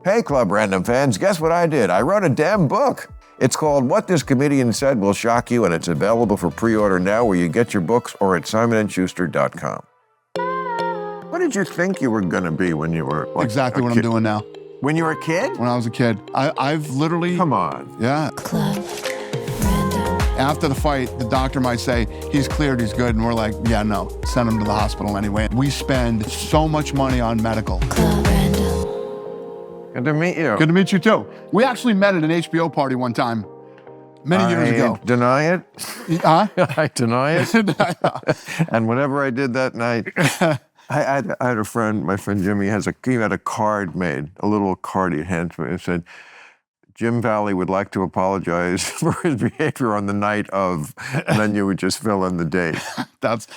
Hey, Club Random fans, guess what I did? I wrote a damn book. It's called What This Comedian Said Will Shock You, and it's available for pre-order now where you get your books or at simonandschuster.com. What did you think you were going to be when you were like exactly what I'm doing now. When you were a kid? When I was a kid. I've literally... Come on. Yeah. Club Random. After the fight, the doctor might say, he's cleared, he's good. And we're like, yeah, no, send him to the hospital anyway. We spend so much money on medical. Club Random. Good to meet you. Good to meet you too. We actually met at an HBO party one time, many years ago. I deny it. Huh? I deny it. And whatever I did that night, I had a friend, my friend Jimmy, he had a card made, a little card he handed to me. It said, Jim Valley would like to apologize for his behavior on the night of, and then you would just fill in the date.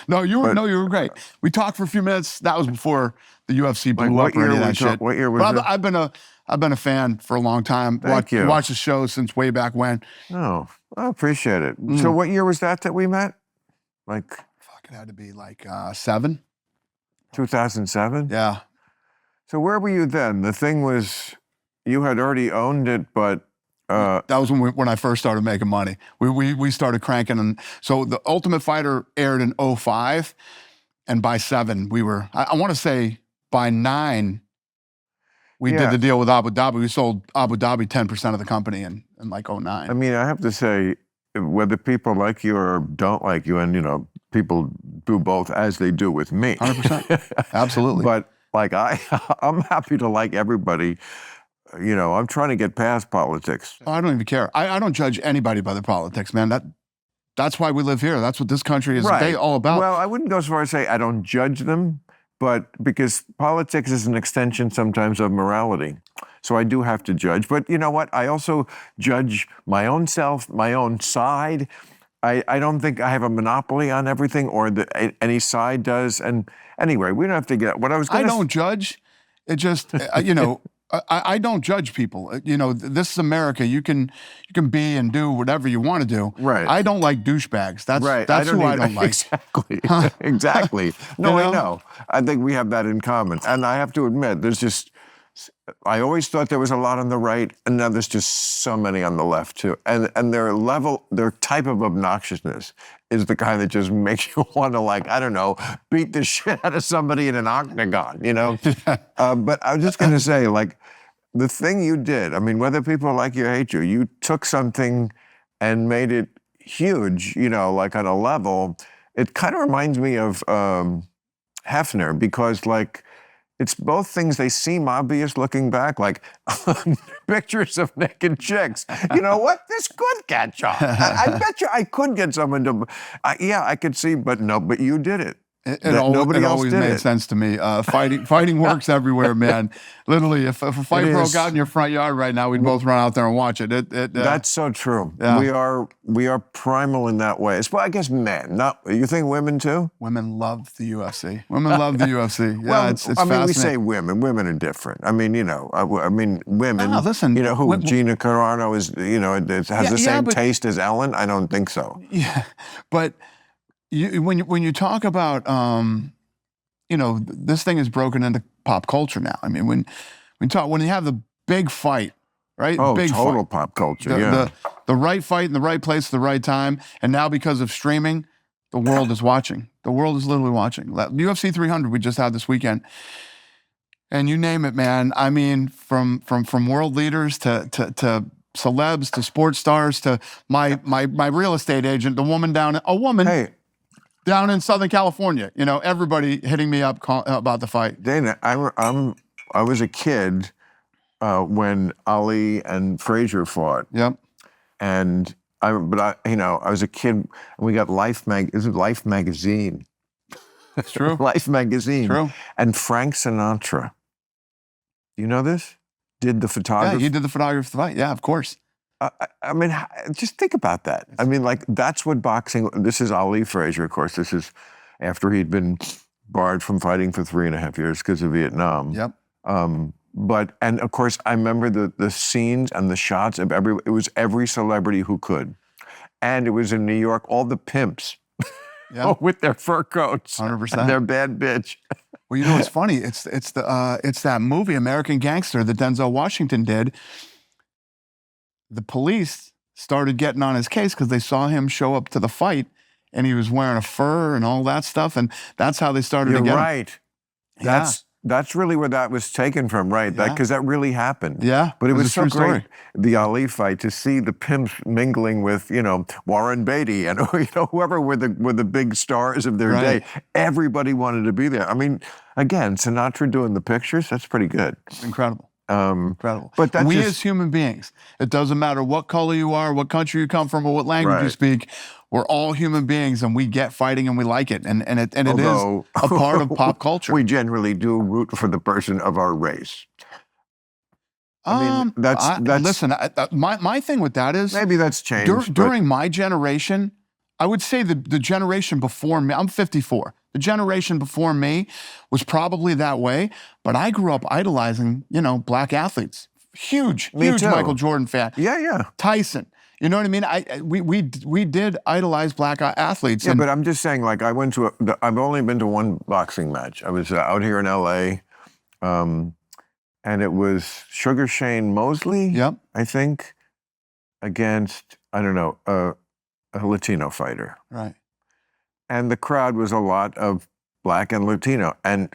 You were great. We talked for a few minutes. That was before the UFC blew up or any of that shit. What year was it? I've been a fan for a long time. Thank you. Watched the show since way back when. Oh, I appreciate it. So what year was that we met? Like? Fuck, it had to be like 7. 2007? Yeah. So where were you then? The thing was, you had already owned it, but... that was when I first started making money. We started cranking. And so The Ultimate Fighter aired in 2005, and by 7, we were, I want to say by 9, we did the deal with Abu Dhabi. We sold Abu Dhabi 10% of the company in like 2009. I mean, I have to say, whether people like you or don't like you, and, people do both as they do with me. 100%. Absolutely. But like I'm happy to like everybody. I'm trying to get past politics. I don't even care. I don't judge anybody by their politics, man. That's why we live here. That's what this country is all about. Well, I wouldn't go so far as say I don't judge them, but because politics is an extension sometimes of morality. So I do have to judge. But you know what? I also judge my own self, my own side. I don't think I have a monopoly on everything or any side does. And anyway, we don't have to get what I was going to I don't judge. It just, I don't judge people. This is America. You can be and do whatever you want to do. Right. I don't like douchebags. That's right. That's who I don't like. Exactly. Exactly. No, I know. I think we have that in common. And I have to admit, I always thought there was a lot on the right, and now there's just so many on the left too. And their type of obnoxiousness is the kind that just makes you want to beat the shit out of somebody in an octagon, But I was just going to say, the thing you did, I mean, whether people like you or hate you, you took something and made it huge, on a level. It kind of reminds me of Hefner because, it's both things. They seem obvious looking back, like pictures of naked chicks. You know what? This could catch on. I bet you I could get someone to. I could see, but you did it. It always made sense to me. Fighting works everywhere, man. Literally, if a fight broke out in your front yard right now, we'd both run out there and watch it. That's so true. Yeah. We are primal in that way. Well, I guess men. You think women too? Women love the UFC. Women love the UFC. Yeah, well, it's fascinating. We say women. Women are different. I mean, women. No, listen. Gina Carano is, has the same taste as Ellen? I don't think so. Yeah, but. When you talk about, this thing is broken into pop culture now. I mean, when you have the big fight, right? Oh, big total fight, pop culture, the right fight in the right place at the right time. And now because of streaming, the world is watching. The world is literally watching. UFC 300 we just had this weekend. And you name it, man. I mean, from world leaders to celebs to sports stars to my real estate agent, down in Southern California, everybody hitting me up about the fight. Dana, I was a kid when Ali and Frazier fought. Yep. And I was a kid, and we got Life magazine. It's true. Life magazine. True. And Frank Sinatra. Do you know this? Did the photography? Yeah, he did the photography for the fight. Yeah, of course. I mean, just think about that. I mean, that's what boxing, this is Ali Frazier, of course. This is after he'd been barred from fighting for 3.5 years because of Vietnam. Yep. And of course, I remember the scenes and the shots of it was every celebrity who could. And it was in New York, all the pimps Yeah. with their fur coats, 100%. and their bad bitch. Well, you know what's funny? It's that movie American Gangster that Denzel Washington did. The police started getting on his case because they saw him show up to the fight, and he was wearing a fur and all that stuff, and that's how they started You're to get him. right. That's really where that was taken from, right? Yeah. Because that really happened. Yeah, But it was a so true great, story. the Ali fight, to see the pimps mingling with, Warren Beatty and whoever were the big stars of their Right. day. Everybody wanted to be there. I mean, again, Sinatra doing the pictures, that's pretty good. Incredible. Incredible. But that's we just- as human beings, it doesn't matter what color you are, what country you come from, or what language you Right. speak. We're all human beings, and we get fighting, and we like it, and it is Although- a part of pop culture. We generally do root for the person of our race. I mean, Listen. My thing with that is Maybe that's changed. but- during my generation. I would say the generation before me. I'm 54. The generation before me was probably that way, but I grew up idolizing, black athletes. Huge Me too. Michael Jordan fan. Yeah. Tyson. You know what I mean? We did idolize black athletes. Yeah, and but I'm just saying, like, I've only been to one boxing match. I was out here in LA, and it was Sugar Shane Mosley, Yep. I think, against, I don't know, a Latino fighter. Right. And the crowd was a lot of black and Latino. And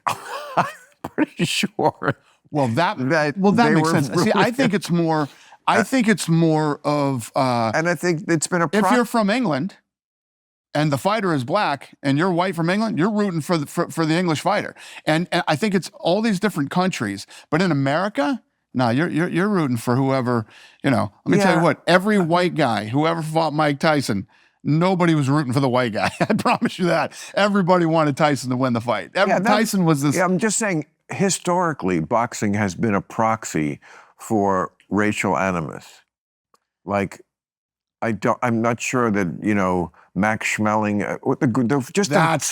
I'm pretty sure Well, that that they makes were sense. See, I think it's more. I think it's more of. and I think it's been a If you're from England, and the fighter is black, and you're white from England, you're rooting for the English fighter. And I think it's all these different countries, but in America, no, you're rooting for whoever. Let me tell Yeah. you what. Every white guy who ever fought Mike Tyson, nobody was rooting for the white guy. I promise you that. Everybody wanted Tyson to win the fight. Tyson was this. Yeah, I'm just saying, historically, boxing has been a proxy for racial animus. Like, I'm not sure that, Max Schmeling,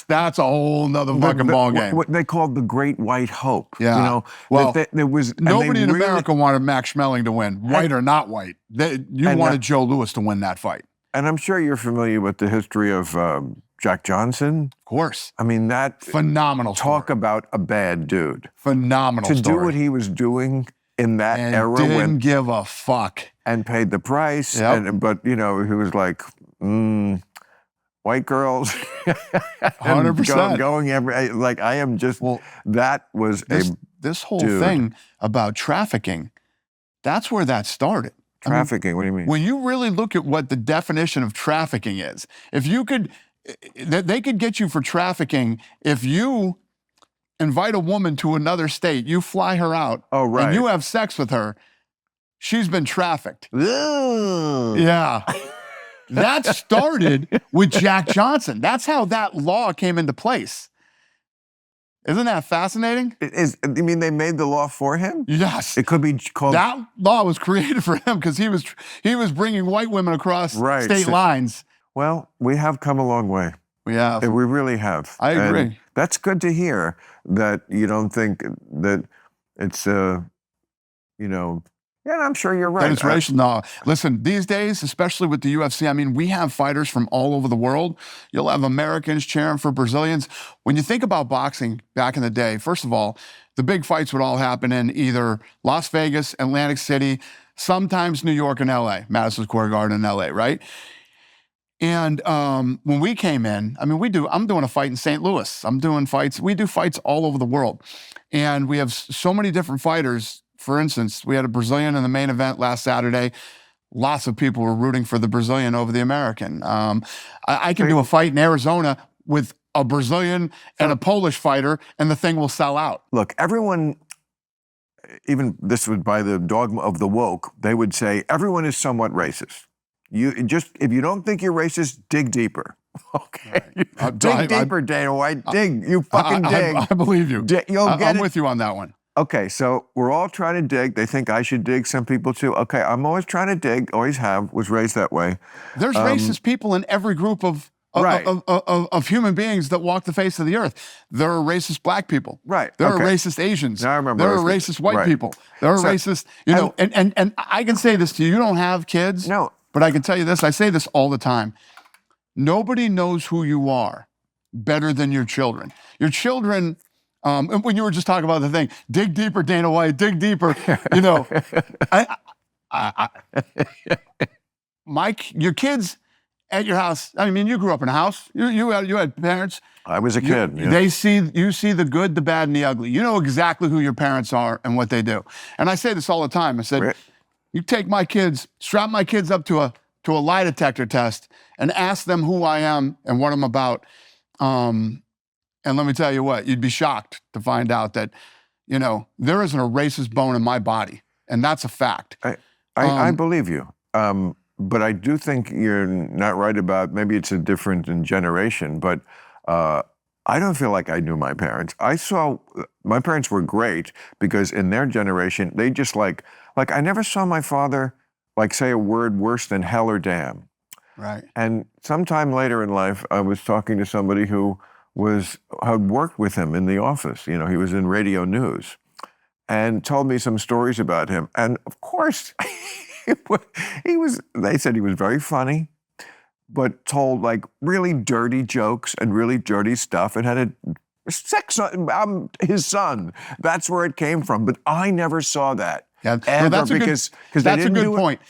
That's a whole nother fucking ball game. What they called the Great White Hope. Yeah. Well, there was Nobody in America wanted Max Schmeling to win, white or not white. You wanted Joe Louis to win that fight. And I'm sure you're familiar with the history of Jack Johnson. Of course. I mean, that Phenomenal talk story. about a bad dude. Phenomenal To story. do what he was doing in that and era didn't give a fuck. and paid the price. Yep. But he was like, white girls. 100%. Going every, like, I am just, that was This whole dude. thing about trafficking, that's where that started. trafficking. What do you mean? When you really look at what the definition of trafficking is, if you could, they could get you for trafficking if you invite a woman to another state, you fly her out, Oh, right. and you have sex with her, she's been trafficked. Ugh. Yeah. That started with Jack Johnson. That's how that law came into place. Isn't that fascinating? You mean they made the law for him? Yes. It could be called. That law was created for him because he was bringing white women across Right. state lines. Well, we have come a long way. Yeah. We really have. I agree. And that's good to hear that you don't think that it's, yeah, I'm sure you're right. That it's racial. No, listen, these days, especially with the UFC, I mean, we have fighters from all over the world. You'll have Americans cheering for Brazilians. When you think about boxing back in the day, first of all, the big fights would all happen in either Las Vegas, Atlantic City, sometimes New York and LA, Madison Square Garden in LA, right? And when we came in, I mean, I'm doing a fight in St. Louis. We do fights all over the world. And we have so many different fighters. For instance, we had a Brazilian in the main event last Saturday. Lots of people were rooting for the Brazilian over the American. I can do a fight in Arizona with a Brazilian and a Polish fighter, and the thing will sell out. Look, everyone, even this was by the dogma of the woke, they would say everyone is somewhat racist. If you don't think you're racist, dig deeper. Okay, dig deeper, Dana White. Dig, you fucking dig. I believe you. I'm with you on that one. Okay, so we're all trying to dig. They think I should dig. Some people too. Okay, I'm always trying to dig. Always have. Was raised that way. There's racist people in every group of human beings that walk the face of the earth. There are racist black people. Right. There are racist Asians. Now I remember. There are racist white people. There are racist, and I can say this to you. You don't have kids. No. But I can tell you this. I say this all the time. Nobody knows who you are better than your children. Your children, and when you were just talking about the thing, dig deeper, Dana White, dig deeper. You know, your kids at your house. I mean, you grew up in a house. You had parents. I was a kid. Yeah. You see the good, the bad, and the ugly. You know exactly who your parents are and what they do. And I say this all the time. I said, you take my kids, strap my kids up to a lie detector test, and ask them who I am and what I'm about. And let me tell you what, you'd be shocked to find out that, you know, there isn't a racist bone in my body, and that's a fact. I believe you. But I do think you're not right about, maybe it's a different in generation, but I don't feel like I knew my parents. My parents were great because in their generation, they just like I never saw my father like say a word worse than hell or damn. Right. And sometime later in life, I was talking to somebody who had worked with him in the office. You know, he was in radio news and told me some stories about him. And of course, they said he was very funny, but told like really dirty jokes and really dirty stuff and had a sex on his son. That's where it came from. But I never saw that. Yeah, ever, that's a good point.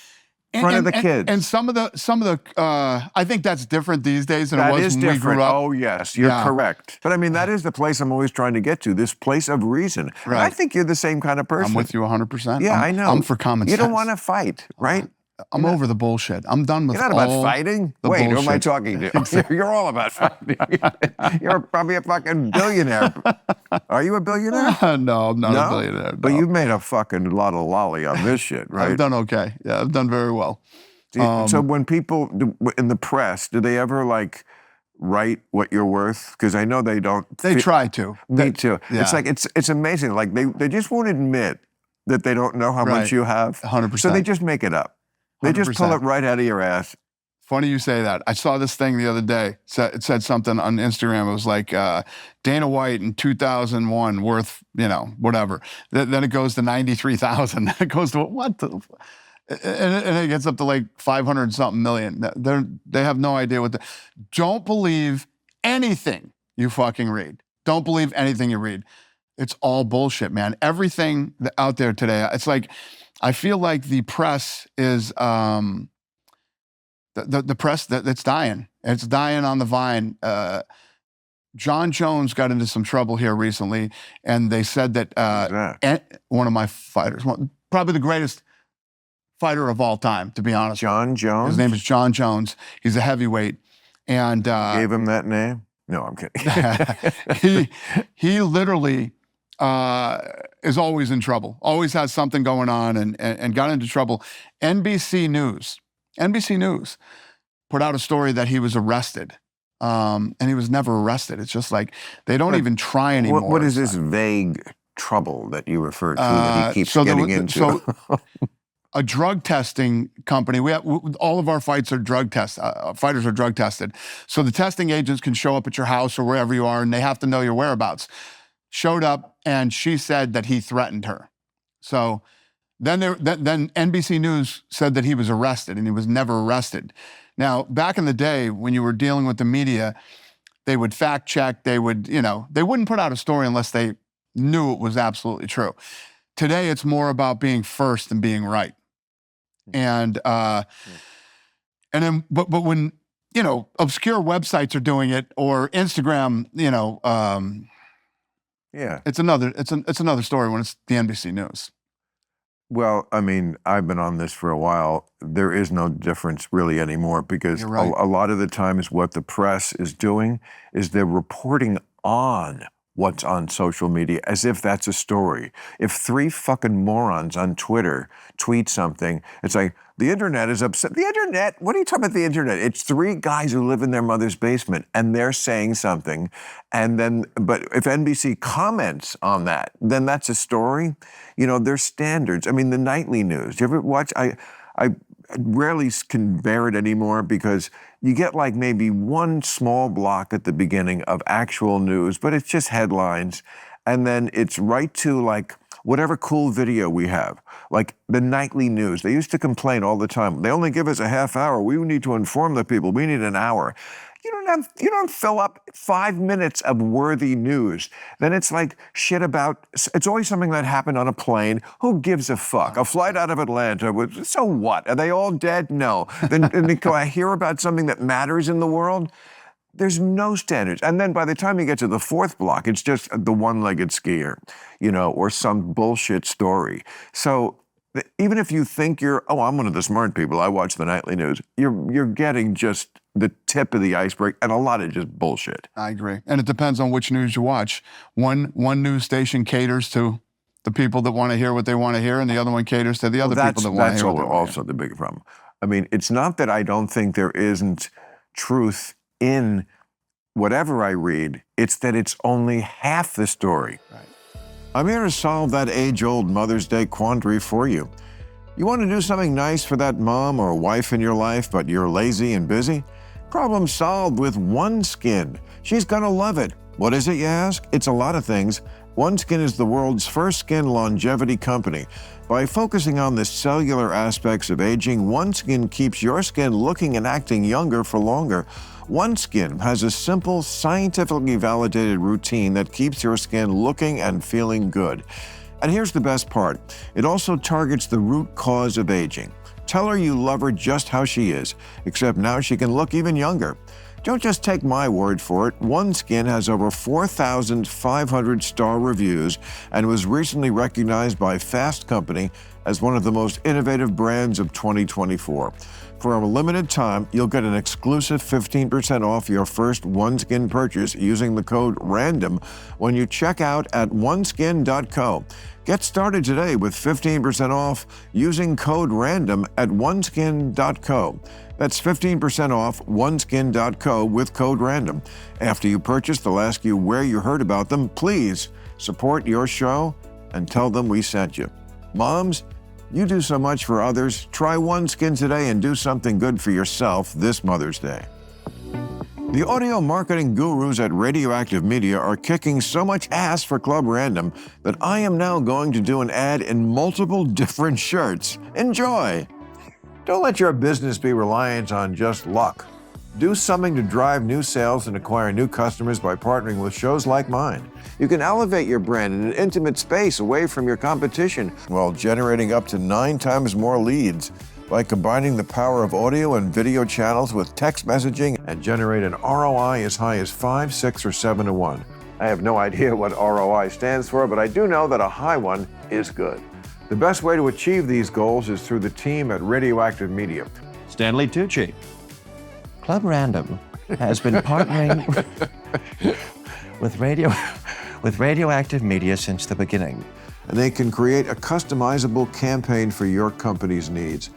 In front of the kids. And some of the I think that's different these days than it was when we grew up. Oh, yes, you're correct. But I mean, that is the place I'm always trying to get to, this place of reason. Right. And I think you're the same kind of person. I'm with you 100%. Yeah, I know. I'm for common sense. You don't want to fight, right? I'm over the bullshit. I'm done with You're not about fighting? Wait, bullshit. who am I talking to? You're all about fighting. You're probably a fucking billionaire. Are you a billionaire? No, I'm not a billionaire. No. But you've made a fucking lot of lolly on this shit, right? I've done okay. Yeah, I've done very well. So when people in the press, do they ever like write what you're worth? Because I know they don't. They try to. Me too. Yeah. It's like it's amazing. Like they just won't admit that they don't know how much you have. 100%. So they just make it up. They just pull it right out of your ass. Funny you say that. I saw this thing the other day. It said something on Instagram. It was like Dana White in 2001 worth, you know, whatever. Then it goes to 93,000. It goes to what the. And it gets up to like 500 something million. They have no idea what don't believe anything you fucking read. Don't believe anything you read. It's all bullshit, man. Everything out there today, it's like, I feel like the press is, the press that's dying. It's dying on the vine. John Jones got into some trouble here recently, and they said that one of my fighters, probably the greatest fighter of all time, to be honest. John Jones? His name is John Jones. He's a heavyweight. And gave him that name? No, I'm kidding. he literally is always in trouble, always has something going on, and got into trouble. NBC News put out a story that he was arrested. And he was never arrested. It's just like, they don't even try anymore. What is this vague trouble that you refer to that he keeps getting into? So a drug testing company, all of our fighters are drug tested. So the testing agents can show up at your house or wherever you are, and they have to know your whereabouts. Showed up, and she said that he threatened her. So then NBC News said that he was arrested, and he was never arrested. Now, back in the day when you were dealing with the media, they would fact check, they wouldn't put out a story unless they knew it was absolutely true. Today, it's more about being first than being right. And then, but when, obscure websites are doing it, or Instagram, it's another story when it's the NBC News. Well, I mean, I've been on this for a while. There is no difference really anymore, because a lot of the times what the press is doing is they're reporting on what's on social media as if that's a story. If 3 fucking morons on Twitter tweet something, it's like, the internet is upset. The internet? What are you talking about, the internet? It's 3 guys who live in their mother's basement, and they're saying something. And then, but if NBC comments on that, then that's a story. There's standards. I mean, the nightly news. Do you ever watch? I rarely can bear it anymore, because you get like maybe one small block at the beginning of actual news, but it's just headlines. And then it's right to like whatever cool video we have, like the nightly news. They used to complain all the time. They only give us a half hour. We need to inform the people. We need an hour. you don't fill up 5 minutes of worthy news. Then it's like shit about, it's always something that happened on a plane. Who gives a fuck? A flight out of Atlanta, so what? Are they all dead? No. Then I hear about something that matters in the world. There's no standards. And then by the time you get to the fourth block, it's just the one-legged skier, or some bullshit story. So even if you think I'm one of the smart people, I watch the nightly news, you're getting just the tip of the iceberg and a lot of just bullshit. I agree. And it depends on which news you watch. One news station caters to the people that want to hear what they want to hear, and the other one caters to the other people that want to hear what they want to hear. That's also the big problem. I mean, it's not that I don't think there isn't truth in whatever I read, it's that it's only half the story. Right. I'm here to solve that age-old Mother's Day quandary for you. You want to do something nice for that mom or wife in your life, but you're lazy and busy? Problem solved with OneSkin. She's gonna love it. What is it, you ask? It's a lot of things. OneSkin is the world's first skin longevity company. By focusing on the cellular aspects of aging, OneSkin keeps your skin looking and acting younger for longer. OneSkin has a simple, scientifically validated routine that keeps your skin looking and feeling good. And here's the best part. It also targets the root cause of aging. Tell her you love her just how she is, except now she can look even younger. Don't just take my word for it. OneSkin has over 4,500 star reviews and was recently recognized by Fast Company as one of the most innovative brands of 2024. For a limited time, you'll get an exclusive 15% off your first OneSkin purchase using the code RANDOM when you check out at oneskin.co. Get started today with 15% off using code RANDOM at oneskin.co. That's 15% off oneskin.co with code RANDOM. After you purchase, they'll ask you where you heard about them. Please support your show and tell them we sent you. Moms, you do so much for others. Try OneSkin today and do something good for yourself this Mother's Day. The audio marketing gurus at Radioactive Media are kicking so much ass for Club Random that I am now going to do an ad in multiple different shirts. Enjoy! Don't let your business be reliant on just luck. Do something to drive new sales and acquire new customers by partnering with shows like mine. You can elevate your brand in an intimate space away from your competition while generating up to 9 times more leads by combining the power of audio and video channels with text messaging and generate an ROI as high as 5, 6, or 7 to 1. I have no idea what ROI stands for, but I do know that a high one is good. The best way to achieve these goals is through the team at Radioactive Media. Stanley Tucci. Club Random has been partnering with Radioactive Media since the beginning. And they can create a customizable campaign for your company's needs.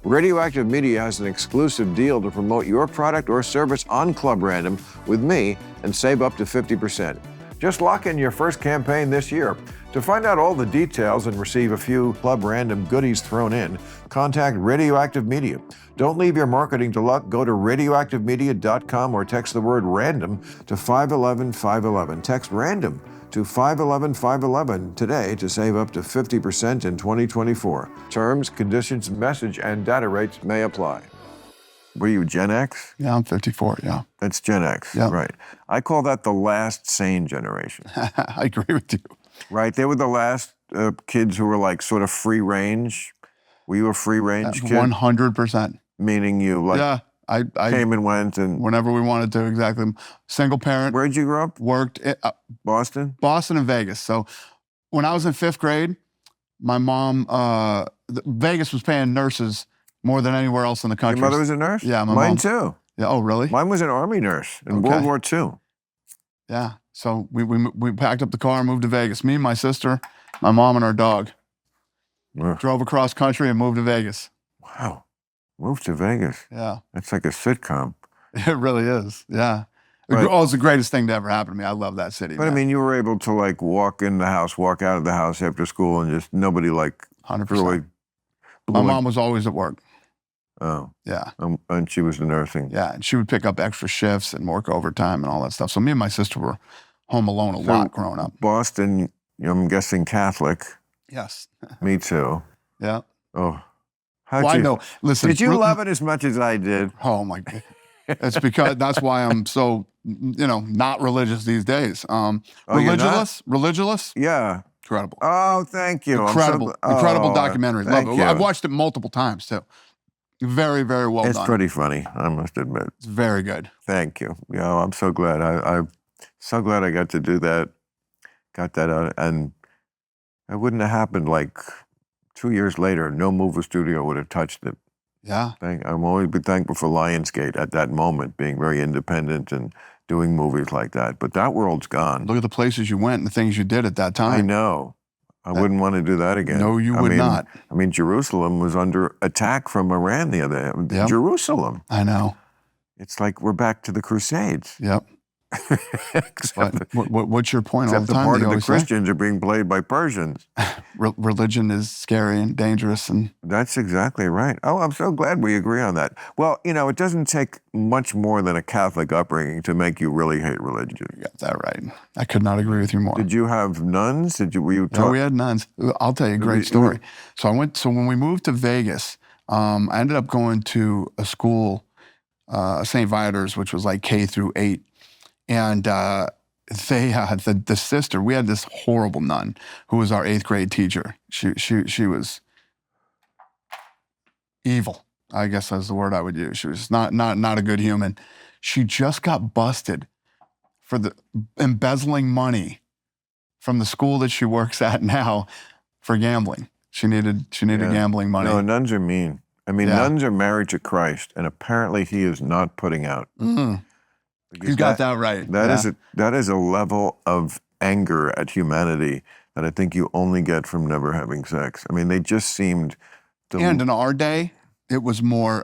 Radioactive Media has an exclusive deal to promote your product or service on Club Random with me and save up to 50%. Just lock in your first campaign this year. To find out all the details and receive a few Club Random goodies thrown in, contact Radioactive Media. Don't leave your marketing to luck. Go to radioactivemedia.com or text the word RANDOM to 511-511. Text RANDOM to 511-511 today to save up to 50% in 2024. Terms, conditions, message, and data rates may apply. Were you Gen X? Yeah, I'm 54, yeah. That's Gen X, Yeah. right. I call that the last sane generation. I agree with you. Right, they were the last kids who were like sort of free range. Were you a free range kid? 100%. Meaning you like Yeah, I came and went and... whenever we wanted to, exactly. Single parent. Where'd you grow up? Worked Boston? Boston and Vegas. So when I was in 5th grade, my mom, Vegas was paying nurses more than anywhere else in the country. Your mother was a nurse? Yeah, my Mine mom. too. Yeah. Oh, really? Mine was an Army nurse in Okay. World War II. Yeah. So we packed up the car and moved to Vegas. Me, my sister, my mom, and our dog. Ugh. Drove across country and moved to Vegas. Wow. Moved to Vegas. Yeah. That's like a sitcom. It really is. Yeah. Right. Oh, it's the greatest thing to ever happen to me. I love that city. But I mean, you were able to like walk in the house, walk out of the house after school and just nobody like 100%. really... My mom was always at work. Oh. Yeah. And she was the nursing. Yeah. And she would pick up extra shifts and work overtime and all that stuff. So me and my sister were home alone a lot growing up. Boston, I'm guessing Catholic. Yes. Me too. Yeah. Oh. Well, I know. Listen. Did you love it as much as I did? Oh, my God. It's because that's why I'm so, not religious these days. Oh, you're not? Religious, Yeah. incredible. Oh, thank you. Incredible documentary. Love Thank it. you. I've watched it multiple times too. Very, very well It's done. pretty funny, I must admit. It's very good. Thank you. I'm so glad. I'm so glad I got to do that. Got that out, and it wouldn't have happened like 2 years later. No movie studio would have touched it. Yeah. I'm always be thankful for Lionsgate at that moment, being very independent and doing movies like that. But that world's gone. Look at the places you went and the things you did at that time. I know. I wouldn't want to do that again. No, you would not. I mean, Jerusalem was under attack from Iran the other day. Yep. Jerusalem. I know. It's like we're back to the Crusades. Yep. Except What's your point all the the time? part They of the always say? Christians are being played by Persians. Religion is scary and dangerous, and That's exactly right. Oh, I'm so glad we agree on that. Well, it doesn't take much more than a Catholic upbringing to make you really hate religion. you got that right. I could not agree with you more. Did you have nuns? Were you No, taught? we had nuns. I'll tell you a great story. So when we moved to Vegas, I ended up going to a school, St. Viator's, which was like K through 8. And they the sister, we had this horrible nun who was our 8th grade teacher. She was evil, I guess that's the word I would use. She was not a good human. She just got busted for embezzling money from the school that she works at now for gambling. She needed gambling money. No, nuns are mean. I mean, Yeah. nuns are married to Christ, and apparently he is not putting out. You got that right. That is a level of anger at humanity that I think you only get from never having sex. I mean, they just seemed to. And in our day, it was more,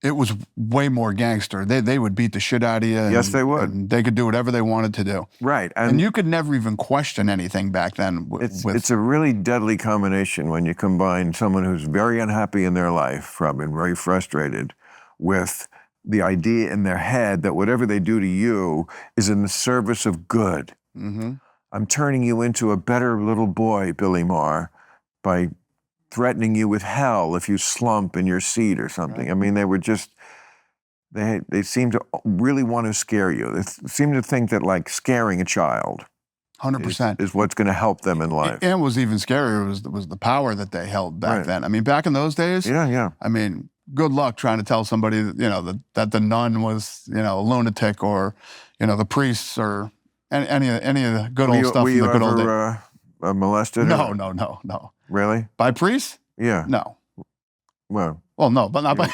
it was way more gangster. They would beat the shit out of you. Yes, they would. And they could do whatever they wanted to do. Right. And you could never even question anything back then. It's a really deadly combination when you combine someone who's very unhappy in their life, probably and very frustrated, with the idea in their head that whatever they do to you is in the service of good. Mm-hmm. I'm turning you into a better little boy, Billy Maher, by threatening you with hell if you slump in your seat or something. Right. I mean, they were just, they seem to really want to scare you. They seem to think that like scaring a child 100%. is what's going to help them in life. And what was even scarier was the power that they held back Right. then. I mean, back in those days, Yeah. I mean, good luck trying to tell somebody that, that the nun was, a lunatic, or, the priests, or any of the good old stuff Were from you the good old days. ever molested? No, no. Really? By priests? Yeah. No. Well, No, but not by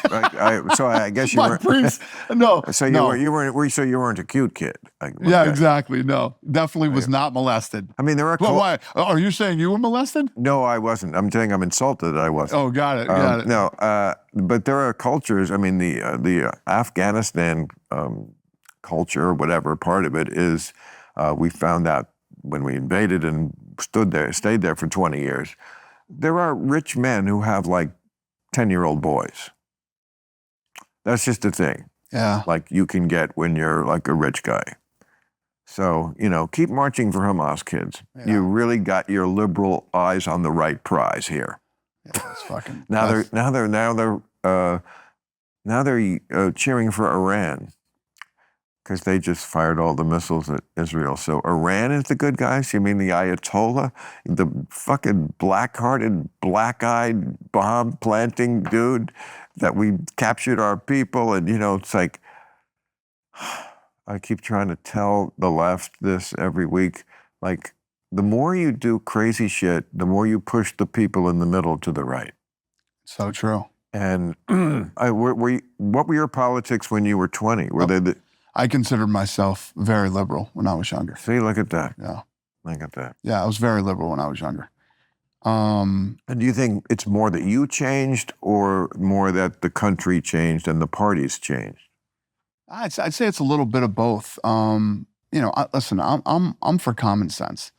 so I guess you by weren't. priests. No. So no. you weren't a cute kid. Yeah, Okay. exactly. No, definitely was not molested. I mean, there are. But why? Are you saying you were molested? No, I wasn't. I'm saying I'm insulted that I wasn't. Oh, got it. No, but there are cultures. I mean, the Afghanistan culture, or whatever part of it is, we found out when we invaded and stayed there for 20 years. There are rich men who have like 10-year-old boys. That's just a thing. Yeah. Like you can get when you're like a rich guy. So, keep marching for Hamas, kids. Yeah. You really got your liberal eyes on the right prize here. Yeah, that's fucking. Now they're cheering for Iran because they just fired all the missiles at Israel. So Iran is the good guys? You mean the Ayatollah, the fucking black-hearted, black-eyed, bomb-planting dude that we captured our people? And, it's like, I keep trying to tell the left this every week, like, the more you do crazy shit, the more you push the people in the middle to the right. So true. And what were your politics when you were 20? Were they I considered myself very liberal when I was younger. See, look at that. Yeah. Look at that. Yeah, I was very liberal when I was younger. And do you think it's more that you changed, or more that the country changed and the parties changed? I'd say it's a little bit of both. Listen, I'm for common sense.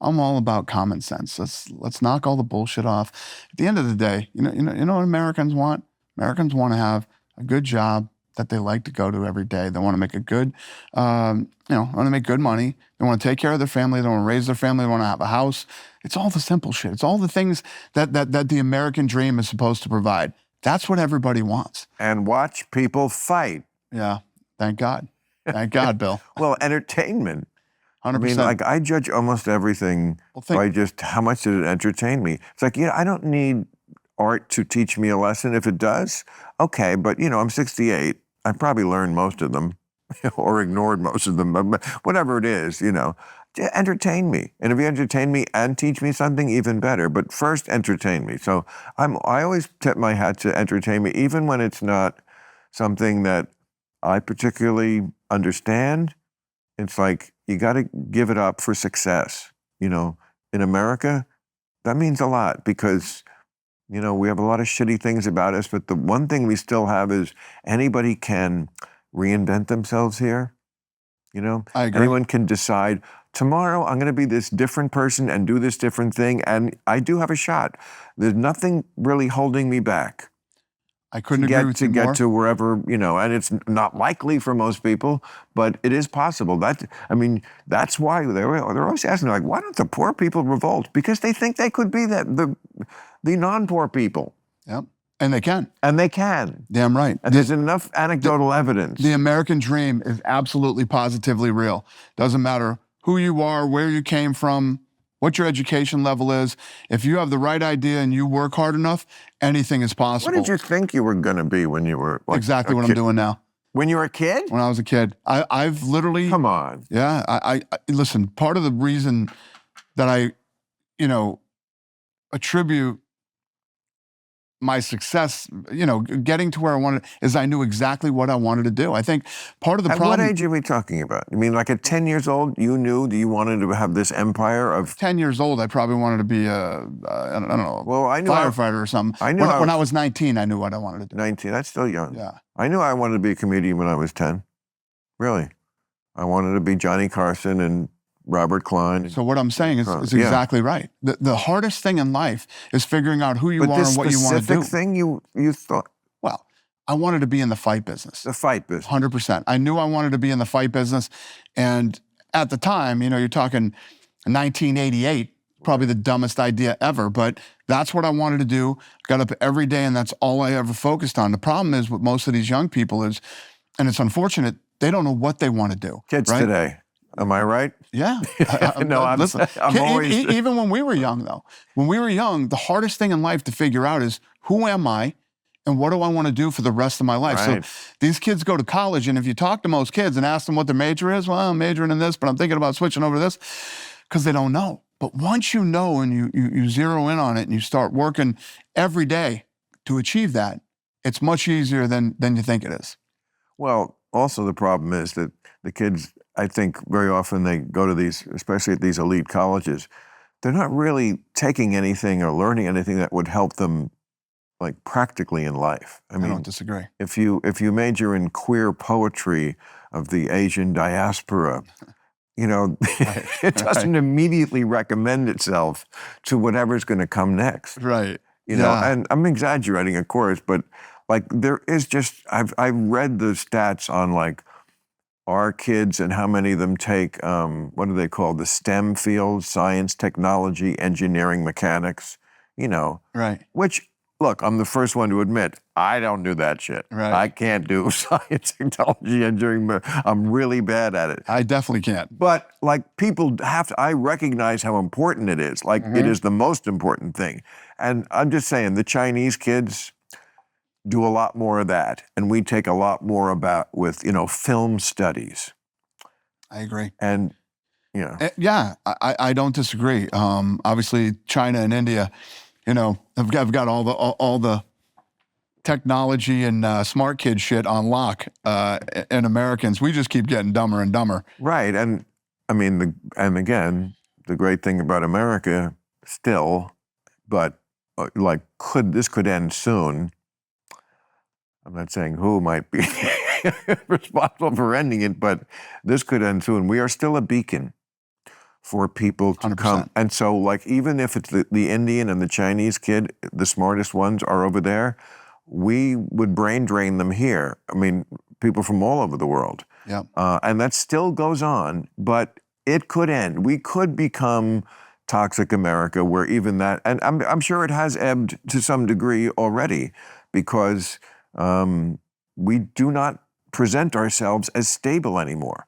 I'm all about common sense. Let's knock all the bullshit off. At the end of the day, you know what Americans want? Americans want to have a good job that they like to go to every day. They want to make a good, want to make good money. They want to take care of their family. They want to raise their family. They want to have a house. It's all the simple shit. It's all the things that the American dream is supposed to provide. That's what everybody wants. And watch people fight. Yeah. Thank God. Thank God, Bill. Well, entertainment. 100%. I mean, like, I judge almost everything by just how much did it entertain me. It's like, I don't need art to teach me a lesson. If it does, okay. But, I'm 68. I probably learned most of them or ignored most of them. But whatever it is, entertain me. And if you entertain me and teach me something, even better. But first, entertain me. So I always tip my hat to entertain me, even when it's not something that I particularly understand. It's like, you got to give it up for success. In America, that means a lot because, we have a lot of shitty things about us, but the one thing we still have is anybody can reinvent themselves here. I agree. Anyone can decide, tomorrow I'm going to be this different person and do this different thing, and I do have a shot. There's nothing really holding me back. I couldn't agree with you more. To get to wherever, and it's not likely for most people, but it is possible. That's why they're always asking, like, why don't the poor people revolt? Because they think they could be the non-poor people. Yep, and they can. And they can. Damn right. And there's enough anecdotal evidence. The American dream is absolutely positively real. Doesn't matter who you are, where you came from, what your education level is. If you have the right idea and you work hard enough, anything is possible. What did you think you were going to be when you were exactly what I'm doing now? When you were a kid? When I was a kid. I've literally... Come on. Yeah. I listen, part of the reason that I, attribute my success, getting to where I wanted, is I knew exactly what I wanted to do. I think part of the problem... At what age are we talking about? You mean like at 10 years old, you knew that you wanted to have this empire of... 10 years old, I probably wanted to be I don't know, firefighter or something. I knew when I was 19, I knew what I wanted to do. 19, that's still young. Yeah. I knew I wanted to be a comedian when I was 10. Really. I wanted to be Johnny Carson and Robert Klein. So what I'm saying is exactly right. The hardest thing in life is figuring out who you are and what you want to do. But this specific thing you thought? Well, I wanted to be in the fight business. The fight business. 100%. I knew I wanted to be in the fight business. And at the time, you're talking 1988, probably the dumbest idea ever, but that's what I wanted to do. Got up every day and that's all I ever focused on. The problem is with most of these young people is, and it's unfortunate, they don't know what they want to do. Kids today. Am I right? Yeah. Listen, I'm always... Even when we were young, though. When we were young, the hardest thing in life to figure out is, who am I and what do I want to do for the rest of my life? Right. So these kids go to college, and if you talk to most kids and ask them what their major is, well, I'm majoring in this, but I'm thinking about switching over to this, because they don't know. But once you know and you zero in on it and you start working every day to achieve that, it's much easier than you think it is. Well, also the problem is that the kids... I think very often they go to these, especially at these elite colleges, they're not really taking anything or learning anything that would help them, like, practically in life. I don't disagree. If you major in queer poetry of the Asian diaspora, it doesn't immediately recommend itself to whatever's going to come next. Right. And I'm exaggerating, of course, but like there is just I've read the stats on like our kids and how many of them take, what are they called? The STEM fields, science, technology, engineering, mechanics, Right. Which, look, I'm the first one to admit, I don't do that shit. Right. I can't do science, technology, engineering. I'm really bad at it. I definitely can't. But like people I recognize how important it is. Like it is the most important thing. And I'm just saying, the Chinese kids do a lot more of that. And we take a lot more with, film studies. I agree. And, yeah, I don't disagree. Obviously, China and India, have got all the technology and smart kid shit on lock. And Americans, we just keep getting dumber and dumber. Right. And I mean, again, the great thing about America still, but like this could end soon. I'm not saying who might be responsible for ending it, but this could end soon. We are still a beacon for people to 100%. come. And so, like, even if it's the Indian and the Chinese kid, the smartest ones are over there, we would brain drain them here. I mean, people from all over the world. Yeah. And that still goes on, but it could end. We could become toxic America where even that, and I'm sure it has ebbed to some degree already because we do not present ourselves as stable anymore.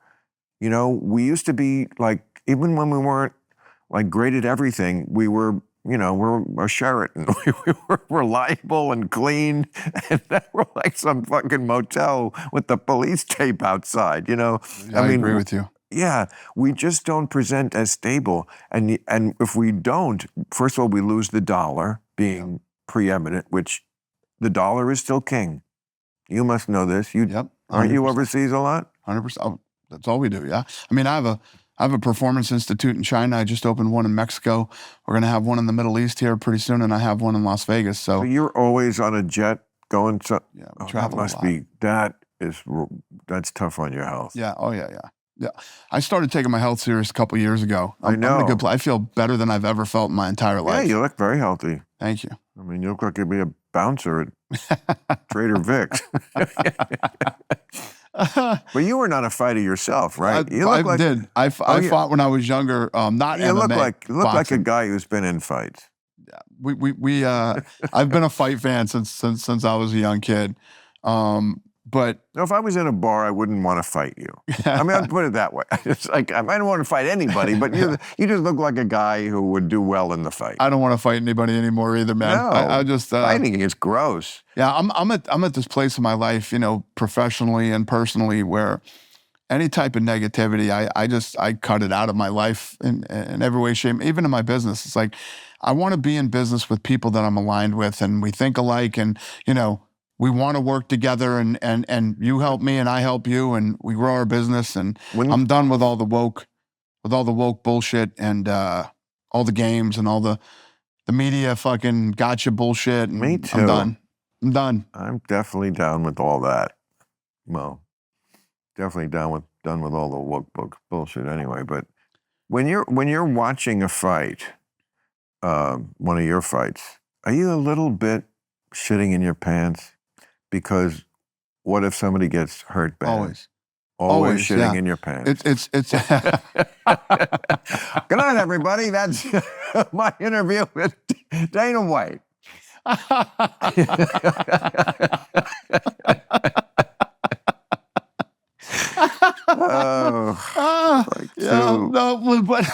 You know, we used to be like, even when we weren't like great at everything, we were, you know, we're a Sheraton. We were reliable and clean. And now we're like some fucking motel with the police tape outside, you know? I agree with you. Yeah, we just don't present as stable. And if we don't, first of all, we lose the dollar being preeminent, which the dollar is still king. You must know this. Yep. Aren't you 100%. overseas a lot? 100%. Oh, that's all we do, yeah. I mean, I have a performance institute in China. I just opened one in Mexico. We're going to have one in the Middle East here pretty soon, and I have one in Las Vegas. So you're always on a jet going to... Yeah, we travel a lot. That's tough on your health. Yeah, oh yeah. Yeah, I started taking my health serious a couple years ago. I know. I'm in a good place. I feel better than I've ever felt in my entire life. Yeah, you look very healthy. Thank you. I mean, you look like you'd be a bouncer at Trader Vic's. But you were not a fighter yourself, right? I fought when I was younger. Not you MMA. look like a guy who's been in fights. Yeah, I've been a fight fan since I was a young kid. But no, if I was in a bar, I wouldn't want to fight you. I mean, I'd put it that way. It's like I don't want to fight anybody, but you just look like a guy who would do well in the fight. I don't want to fight anybody anymore either, man. No, I just fighting is gross. Yeah, I'm at this place in my life, you know, professionally and personally, where any type of negativity, I cut it out of my life in every way, shape, even in my business. It's like I want to be in business with people that I'm aligned with, and we think alike, and you know. We want to work together, and you help me, and I help you, and we grow our business. And I'm done with all the woke bullshit, and all the games, and all the media fucking gotcha bullshit. And me too. I'm done. I'm definitely down with all that. Well, definitely done with all the woke bullshit anyway. But when you're watching a fight, one of your fights, are you a little bit shitting in your pants? Because what if somebody gets hurt bad? Always shitting in your pants. It's Good night, everybody. That's my interview with Dana White.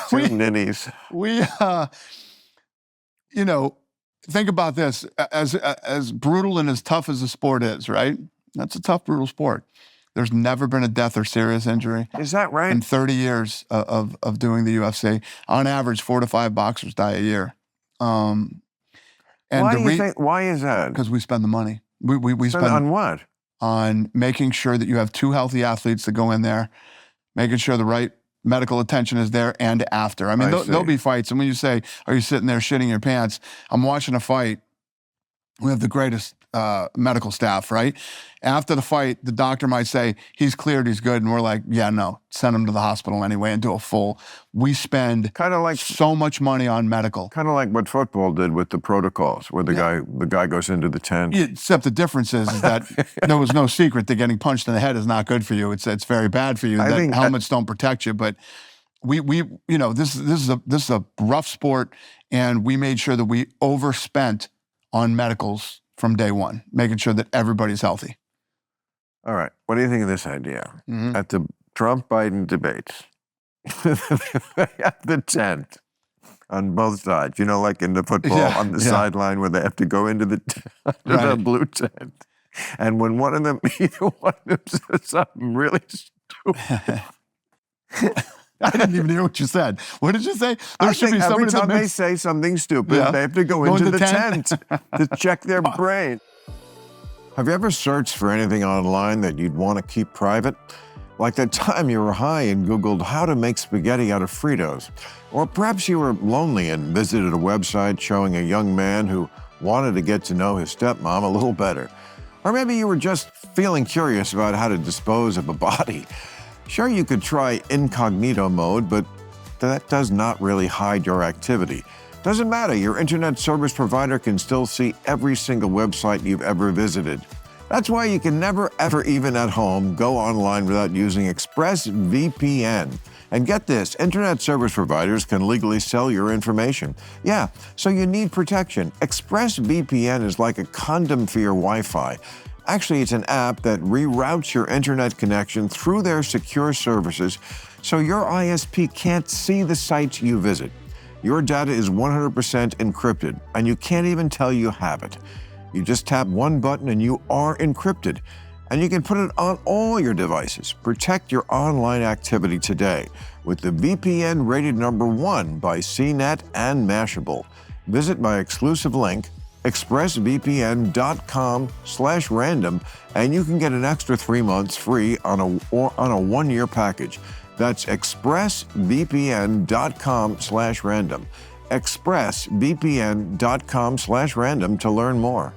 Two ninnies. You know, think about this, as brutal and as tough as the sport is, right? That's a tough, brutal sport. There's never been a death or serious injury. Is that right? In 30 years of doing the UFC, on average, 4 to 5 boxers die a year. And why do you think? Why is that? Because we spend the money. We spend on what? On making sure that you have 2 healthy athletes that go in there, making sure the right medical attention is there and after. I mean, there'll be fights. And when you say, are you sitting there shitting your pants? I'm watching a fight. We have the greatest medical staff, right? After the fight, the doctor might say, he's cleared, he's good. And we're like, yeah, no, send him to the hospital anyway and do a full. We spend so much money on medical. Kind of like what football did with the protocols, where the guy goes into the tent. Yeah, except the difference is that there was no secret that getting punched in the head is not good for you. It's very bad for you. That helmets don't protect you. But we you know, this is a rough sport, and we made sure that we overspent on medicals from day one, making sure that everybody's healthy. All right. What do you think of this idea? Mm-hmm. At the Trump-Biden debates, they have the tent on both sides. You know, like in the football on the sideline where they have to go into the blue tent. And when either one of them says something really stupid. I didn't even hear what you said. What did you say? Every time they say something stupid, they have to go into the tent to check their brain. Have you ever searched for anything online that you'd want to keep private? Like that time you were high and Googled how to make spaghetti out of Fritos. Or perhaps you were lonely and visited a website showing a young man who wanted to get to know his stepmom a little better. Or maybe you were just feeling curious about how to dispose of a body. Sure, you could try incognito mode, but that does not really hide your activity. Doesn't matter, your internet service provider can still see every single website you've ever visited. That's why you can never, ever, even at home, go online without using ExpressVPN. And get this, internet service providers can legally sell your information. Yeah, so you need protection. ExpressVPN is like a condom for your Wi-Fi. Actually, it's an app that reroutes your internet connection through their secure services so your ISP can't see the sites you visit. Your data is 100% encrypted, and you can't even tell you have it. You just tap one button and you are encrypted. And you can put it on all your devices. Protect your online activity today with the VPN rated #1 by CNET and Mashable. Visit my exclusive link, expressvpn.com/random, and you can get an extra 3 months free on a 1-year package. That's expressvpn.com/random. expressvpn.com/random to learn more.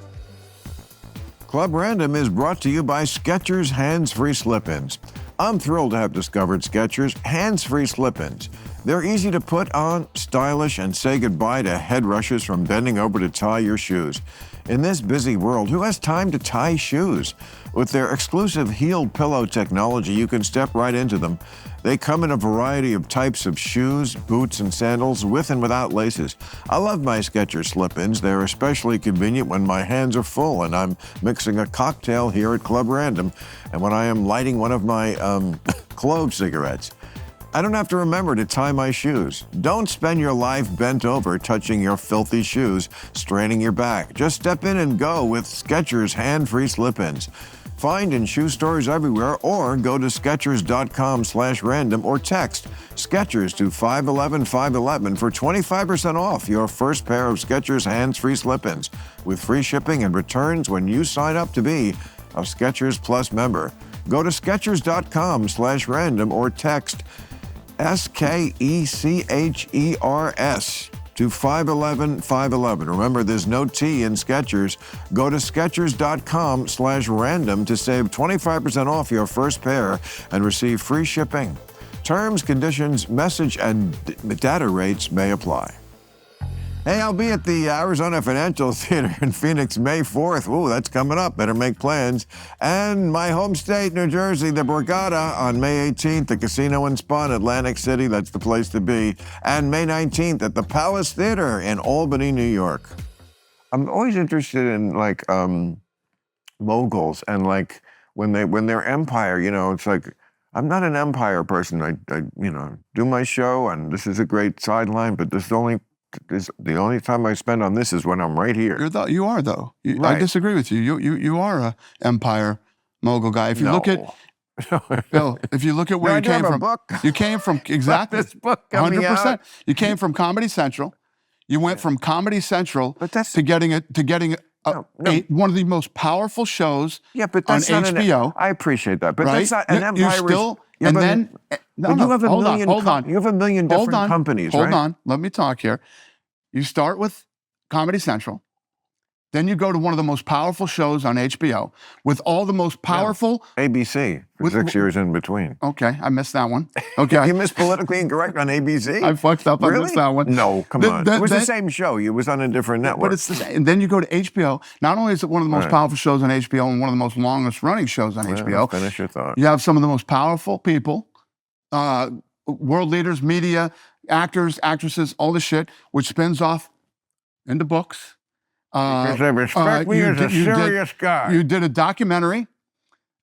Club Random is brought to you by Skechers Hands-Free Slip-Ins. I'm thrilled to have discovered Skechers Hands-Free Slip-Ins. They're easy to put on, stylish, and say goodbye to head rushes from bending over to tie your shoes. In this busy world, who has time to tie shoes? With their exclusive heel pillow technology, you can step right into them. They come in a variety of types of shoes, boots, and sandals with and without laces. I love my Skechers slip-ins. They're especially convenient when my hands are full and I'm mixing a cocktail here at Club Random and when I am lighting one of my clove cigarettes. I don't have to remember to tie my shoes. Don't spend your life bent over touching your filthy shoes, straining your back. Just step in and go with Skechers hand-free slip-ins. Find in shoe stores everywhere or go to Skechers.com/random or text Skechers to 511-511 for 25% off your first pair of Skechers hands-free slip-ins with free shipping and returns when you sign up to be a Skechers Plus member. Go to Skechers.com/random or text SKECHERS to 511-511. Remember, there's no T in Skechers. Go to Skechers.com/random to save 25% off your first pair and receive free shipping. Terms, conditions, message, and data rates may apply. Hey, I'll be at the Arizona Financial Theater in Phoenix May 4th. Ooh, that's coming up. Better make plans. And my home state, New Jersey, the Borgata on May 18th, the Casino and Spa in Atlantic City. That's the place to be. And May 19th at the Palace Theater in Albany, New York. I'm always interested in moguls and when they're empire, it's like, I'm not an empire person. I do my show and this is a great sideline, but the only time I spend on this is when I'm right here. You are, though. Right. I disagree with you. You are a empire mogul guy. If you look at Bill, if you look at where you came from, you came from exactly this book coming 100%. out. You came from Comedy Central. You went from Comedy Central to getting one of the most powerful shows on HBO. I appreciate that, but right? that's not an empire. You have a million. You have a million different companies, right? Hold on. Let me talk here. You start with Comedy Central. Then you go to one of the most powerful shows on HBO with all the most powerful... ABC, for 6 years in between. Okay, I missed that one. Okay. You missed Politically Incorrect on ABC? I fucked up. Really? I missed that one. No, come on. It was the same show. It was on a different network. But it's the same. And then you go to HBO. Not only is it one of the most powerful shows on HBO and one of the most longest running shows on HBO. Finish your thought. You have some of the most powerful people, world leaders, media, actors, actresses, all this shit, which spins off into books. Because they respect me as a serious guy. You did a documentary,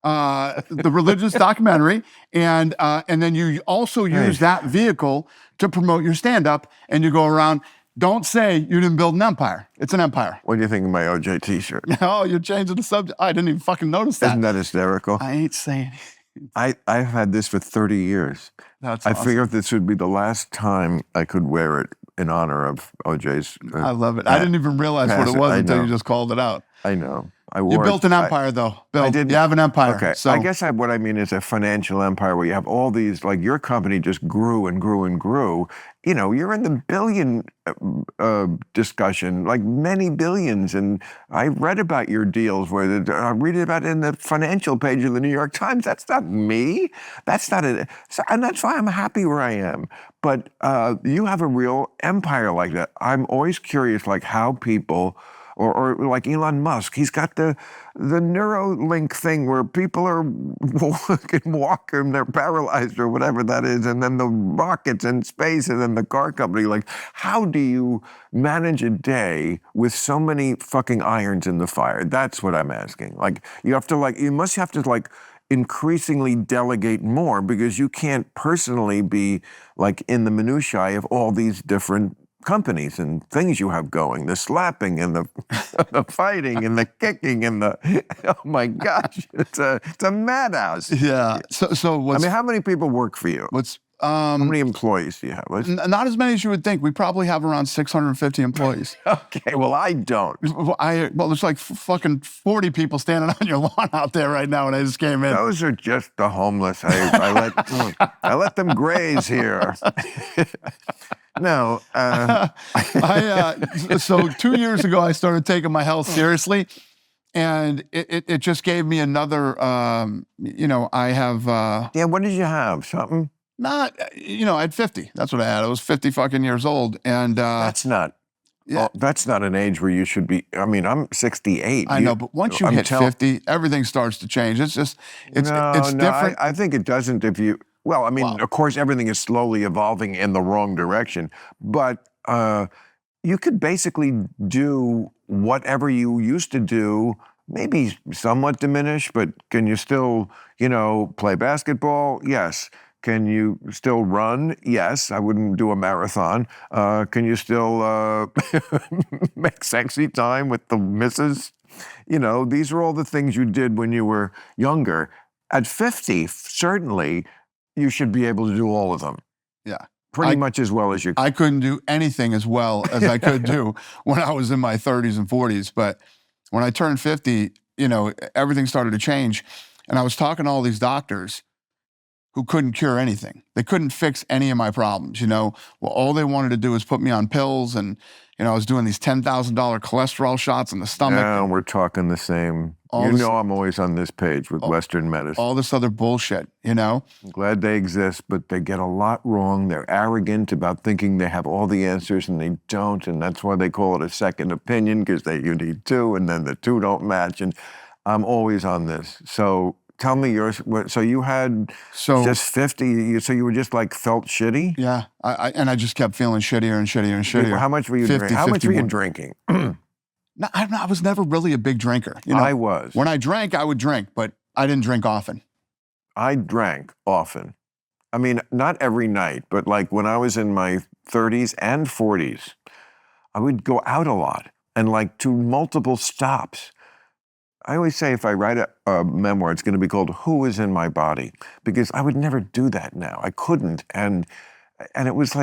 the religious documentary, and then you also use that vehicle to promote your stand-up, and you go around, don't say you didn't build an empire. It's an empire. What do you think of my OJ t-shirt? Oh, you're changing the subject. I didn't even fucking notice that. Isn't that hysterical? I ain't saying I've had this for 30 years. That's I awesome. figured this would be the last time I could wear it in honor of OJ's. I love it. I didn't even realize what it was until know. you just called it out. I know. You built an empire, though, Bill. I did. You have an empire. Okay. So I guess what I mean is a financial empire where you have all these, like your company just grew and grew and grew. You're in the billion discussion, like many billions. And I read about your deals where I read about it in the financial page of the New York Times. That's not me. That's not it. And that's why I'm happy where I am. But you have a real empire like that. I'm always curious, like how people, or like Elon Musk, he's got the Neuralink thing where people can walk and they're paralyzed or whatever that is, and then the rockets in space, and then the car company. Like, how do you manage a day with so many fucking irons in the fire? That's what I'm asking. Like, you must have to increasingly delegate more, because you can't personally be like in the minutiae of all these different companies and things you have going, the slapping and the the fighting and the kicking and the, oh my gosh, it's a madhouse. Yeah. So what's, how many people work for you? How many employees do you have? not as many as you would think. We probably have around 650 employees. Okay, well, I don't. Well, there's like fucking 40 people standing on your lawn out there right now, and I just came in. Those are just the homeless. I let them graze here. No. So 2 years ago, I started taking my health seriously, and it just gave me another, I have... Yeah, what did you have? Something? I had 50. That's what I had. I was 50 fucking years old, and... that's not... Yeah. That's not an age where you should be... I'm 68. I know, but once you hit 50, everything starts to change. It's just... It's different. I think it doesn't if you... Well, of course, everything is slowly evolving in the wrong direction, but you could basically do whatever you used to do, maybe somewhat diminished, but can you still, play basketball? Yes. Can you still run? Yes. I wouldn't do a marathon. Can you still make sexy time with the missus? These are all the things you did when you were younger. At 50, certainly, you should be able to do all of them. Yeah. Pretty much as well as you could. I couldn't do anything as well as I could do when I was in my 30s and 40s. But when I turned 50, everything started to change. And I was talking to all these doctors who couldn't cure anything. They couldn't fix any of my problems. Well, all they wanted to do was put me on pills, and I was doing these $10,000 cholesterol shots in the stomach. Yeah, we're talking the same. I'm always on this page with Western medicine. All this other bullshit, I'm glad they exist, but they get a lot wrong. They're arrogant about thinking they have all the answers, and they don't, and that's why they call it a second opinion, because you need two, and then the two don't match, and I'm always on this. So tell me yours. So you had just 50, so you were just felt shitty? Yeah, I just kept feeling shittier and shittier and shittier. How much were you drinking? How much were you drinking? No, I was never really a big drinker. I was. When I drank, I would drink, but I didn't drink often. I drank often. Not every night, but when I was in my 30s and 40s, I would go out a lot and to multiple stops. I always say if I write a memoir, it's going to be called Who Is in My Body? Because I would never do that now. I couldn't. And it was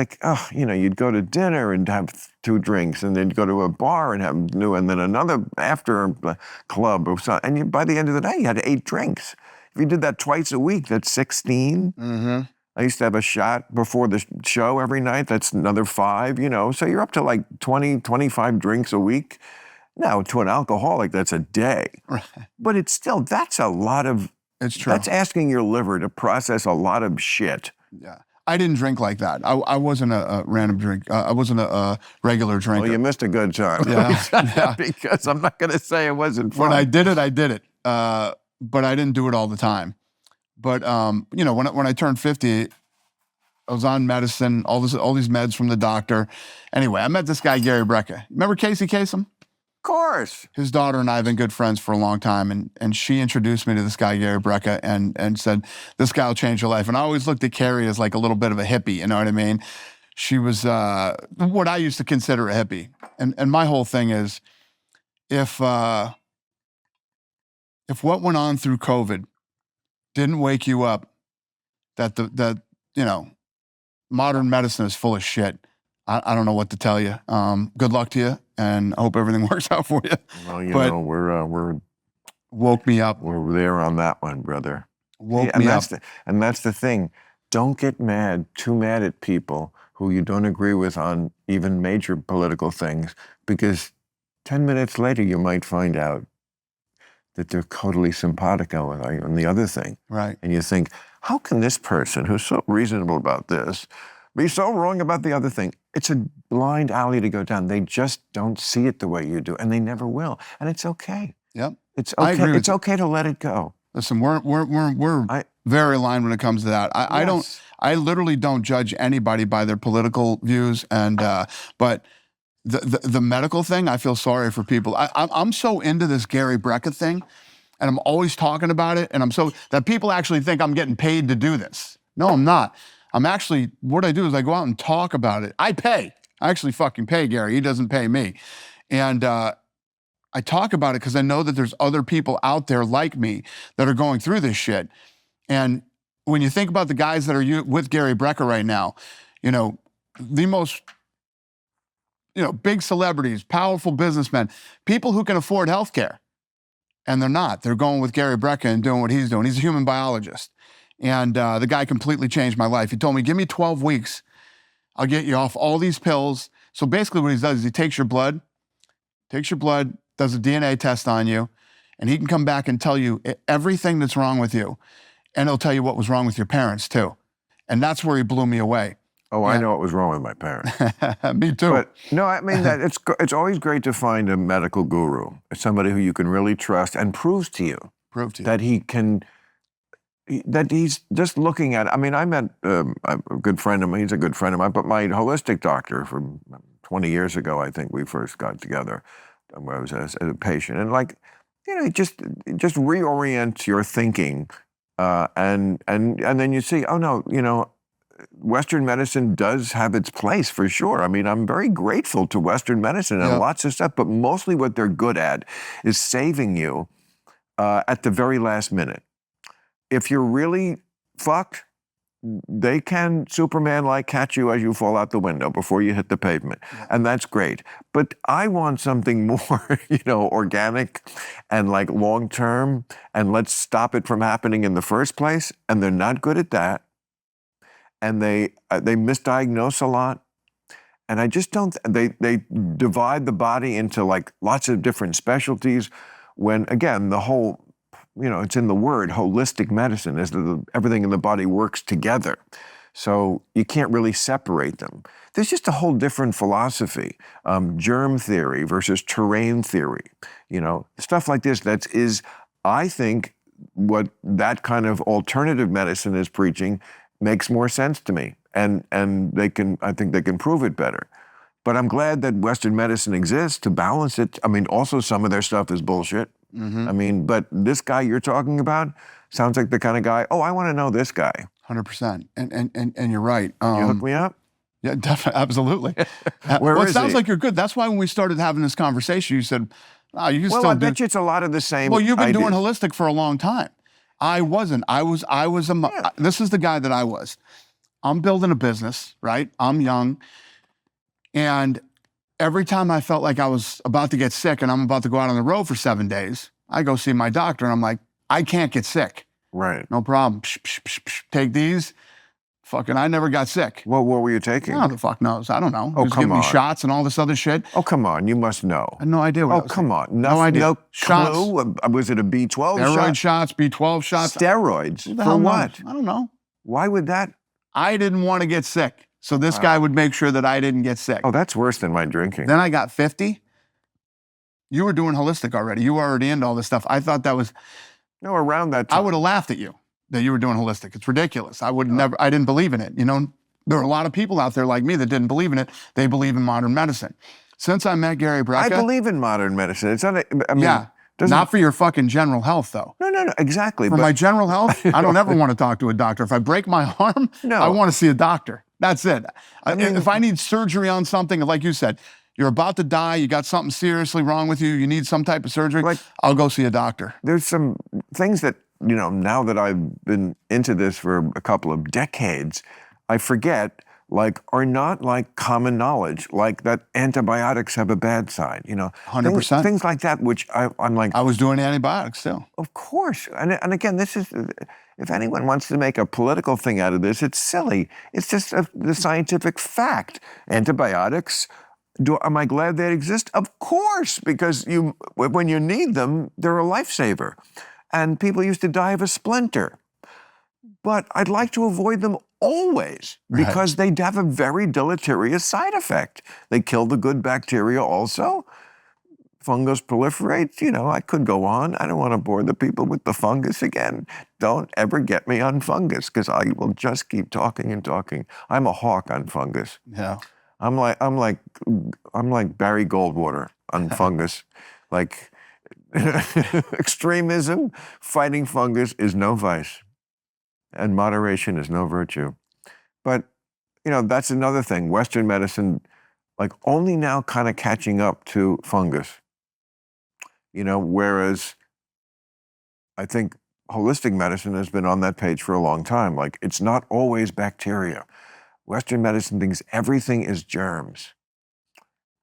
you'd go to dinner and have 2 drinks, and then go to a bar and have and then another after club or something. And by the end of the day, you had 8 drinks. If you did that twice a week, that's 16. Mm-hmm. I used to have a shot before the show every night. That's another 5, So you're up to 20, 25 drinks a week. Now, to an alcoholic, that's a day. Right. But it's still, that's a lot of... It's true. That's asking your liver to process a lot of shit. Yeah. I didn't drink like that. I wasn't a random drink. I wasn't a regular drinker. Well, you missed a good time. Yeah. Because I'm not going to say it wasn't fun. When I did it. But I didn't do it all the time. But, when I turned 50, I was on medicine, all these meds from the doctor. Anyway, I met this guy, Gary Brecka. Remember Casey Kasem? Of course. His daughter and I have been good friends for a long time, and she introduced me to this guy, Gary Brecka, and said, this guy will change your life. And I always looked at Carrie as a little bit of a hippie, you know what I mean? She was what I used to consider a hippie. And my whole thing is, if what went on through COVID didn't wake you up, that modern medicine is full of shit, I don't know what to tell you. Good luck to you, and I hope everything works out for you. Well, we're woke me up. We're there on that one, brother. Woke me up. And that's the thing. Don't get too mad at people who you don't agree with on even major political things, because 10 minutes later you might find out that they're totally simpatico on the other thing. Right. And you think, how can this person who's so reasonable about this be so wrong about the other thing. It's a blind alley to go down. They just don't see it the way you do, and they never will. And it's okay. Yep. It's I okay. agree with It's you. okay to let it go. Listen, we're very aligned when it comes to that. Yes. I literally don't judge anybody by their political views, and but the medical thing, I feel sorry for people. I'm so into this Gary Brecka thing, and I'm always talking about it, and I'm so that people actually think I'm getting paid to do this. No, I'm not. I'm actually, what I do is I go out and talk about it. I pay. I actually fucking pay Gary. He doesn't pay me, and I talk about it because I know that there's other people out there like me that are going through this shit. And when you think about the guys that are with Gary Brecka right now, you know, the most, you know, big celebrities, powerful businessmen, people who can afford healthcare, and they're not. They're going with Gary Brecka and doing what he's doing. He's a human biologist. And the guy completely changed my life. He told me, give me 12 weeks. I'll get you off all these pills. So basically what he does is he takes your blood, does a DNA test on you, and he can come back and tell you everything that's wrong with you. And he'll tell you what was wrong with your parents too. And that's where he blew me away. Oh, I know what was wrong with my parents. Me too. But no, I mean that it's always great to find a medical guru, somebody who you can really trust and proves to you that he can, that he's just looking at. I mean, I met a good friend of mine. He's a good friend of mine, but my holistic doctor from 20 years ago, I think we first got together. Where I was as a patient, and like, you know, just reorient your thinking, and then you see, oh no, you know, Western medicine does have its place for sure. I mean, I'm very grateful to Western medicine and lots of stuff, but mostly what they're good at is saving you at the very last minute. If you're really fucked, they can Superman-like catch you as you fall out the window before you hit the pavement. And that's great. But I want something more, you know, organic and like long-term, and let's stop it from happening in the first place. And they're not good at that. And they misdiagnose a lot. And I just don't, they divide the body into like lots of different specialties when, again, the whole, you know, it's in the word, holistic medicine, is that everything in the body works together. So you can't really separate them. There's just a whole different philosophy, germ theory versus terrain theory, you know, stuff like this. That is, I think, what that kind of alternative medicine is preaching makes more sense to me. And I think they can prove it better. But I'm glad that Western medicine exists to balance it. I mean, also some of their stuff is bullshit. Mm-hmm. I mean, but this guy you're talking about sounds like the kind of guy, oh, I want to know this guy. 100%. And you're right. You hook me up? Yeah, definitely, absolutely. Where well, it is sounds he? like you're good. That's why when we started having this conversation, you said, oh, you can Well, still I do. bet you it's a lot of the same Well, you've been doing ideas. holistic for a long time. I wasn't. This is the guy that I was. I'm building a business, right? I'm young. And every time I felt like I was about to get sick and I'm about to go out on the road for 7 days, I go see my doctor and I'm like, I can't get sick. Right. No problem. Psh, psh, psh, psh. Take these. Fucking, I never got sick. Well, what were you taking? No, the fuck knows. I don't know. Oh, Just come giving me on. shots and all this other shit. Oh, come on. You must know. I had no idea what I Oh, was come taking. on. No idea. No Shots. clue? Was it a B12 Steroid shot? shots, B12 shots. Steroids? Who the For hell what? knows? I don't know. Why would that? I didn't want to get sick. So this guy would make sure that I didn't get sick. Oh, that's worse than my drinking. Then I got 50. You were doing holistic already. You were already into all this stuff. I thought that was, No, around that time. I would have laughed at you that you were doing holistic. It's ridiculous. I would never, I didn't believe in it. You know, there are a lot of people out there like me that didn't believe in it. They believe in modern medicine. Since I met Gary Brecka. I believe in modern medicine. It's not, I mean, Yeah. doesn't- Not for your fucking general health, though. No, exactly. For but my general health, I don't ever want to talk to a doctor. If I break my arm, No. I want to see a doctor. That's it. mean- If I need surgery on something, like you said, you're about to die, you got something seriously wrong with you, you need some type of surgery, Like- I'll go see a doctor. there's some things that, you know, now that I've been into this for a couple of decades, I forget, like, are not like common knowledge, like that antibiotics have a bad side, you know. 100%. Things like that, which I'm like, I was doing antibiotics still. of course. And again, this is, if anyone wants to make a political thing out of this, it's silly. It's just the scientific fact. Antibiotics, am I glad they exist? Of course, because when you need them, they're a lifesaver. And people used to die of a splinter. But I'd like to avoid them always, because they have a very deleterious side effect. They kill the good bacteria also. Fungus proliferates. You know, I could go on. I don't want to bore the people with the fungus again. Don't ever get me on fungus, because I will just keep talking and talking. I'm a hawk on fungus. Yeah. I'm like Barry Goldwater on fungus. Like, extremism, fighting fungus is no vice, and moderation is no virtue. But, you know, that's another thing. Western medicine, like, only now kind of catching up to fungus. You know, whereas I think holistic medicine has been on that page for a long time. Like, it's not always bacteria. Western medicine thinks everything is germs.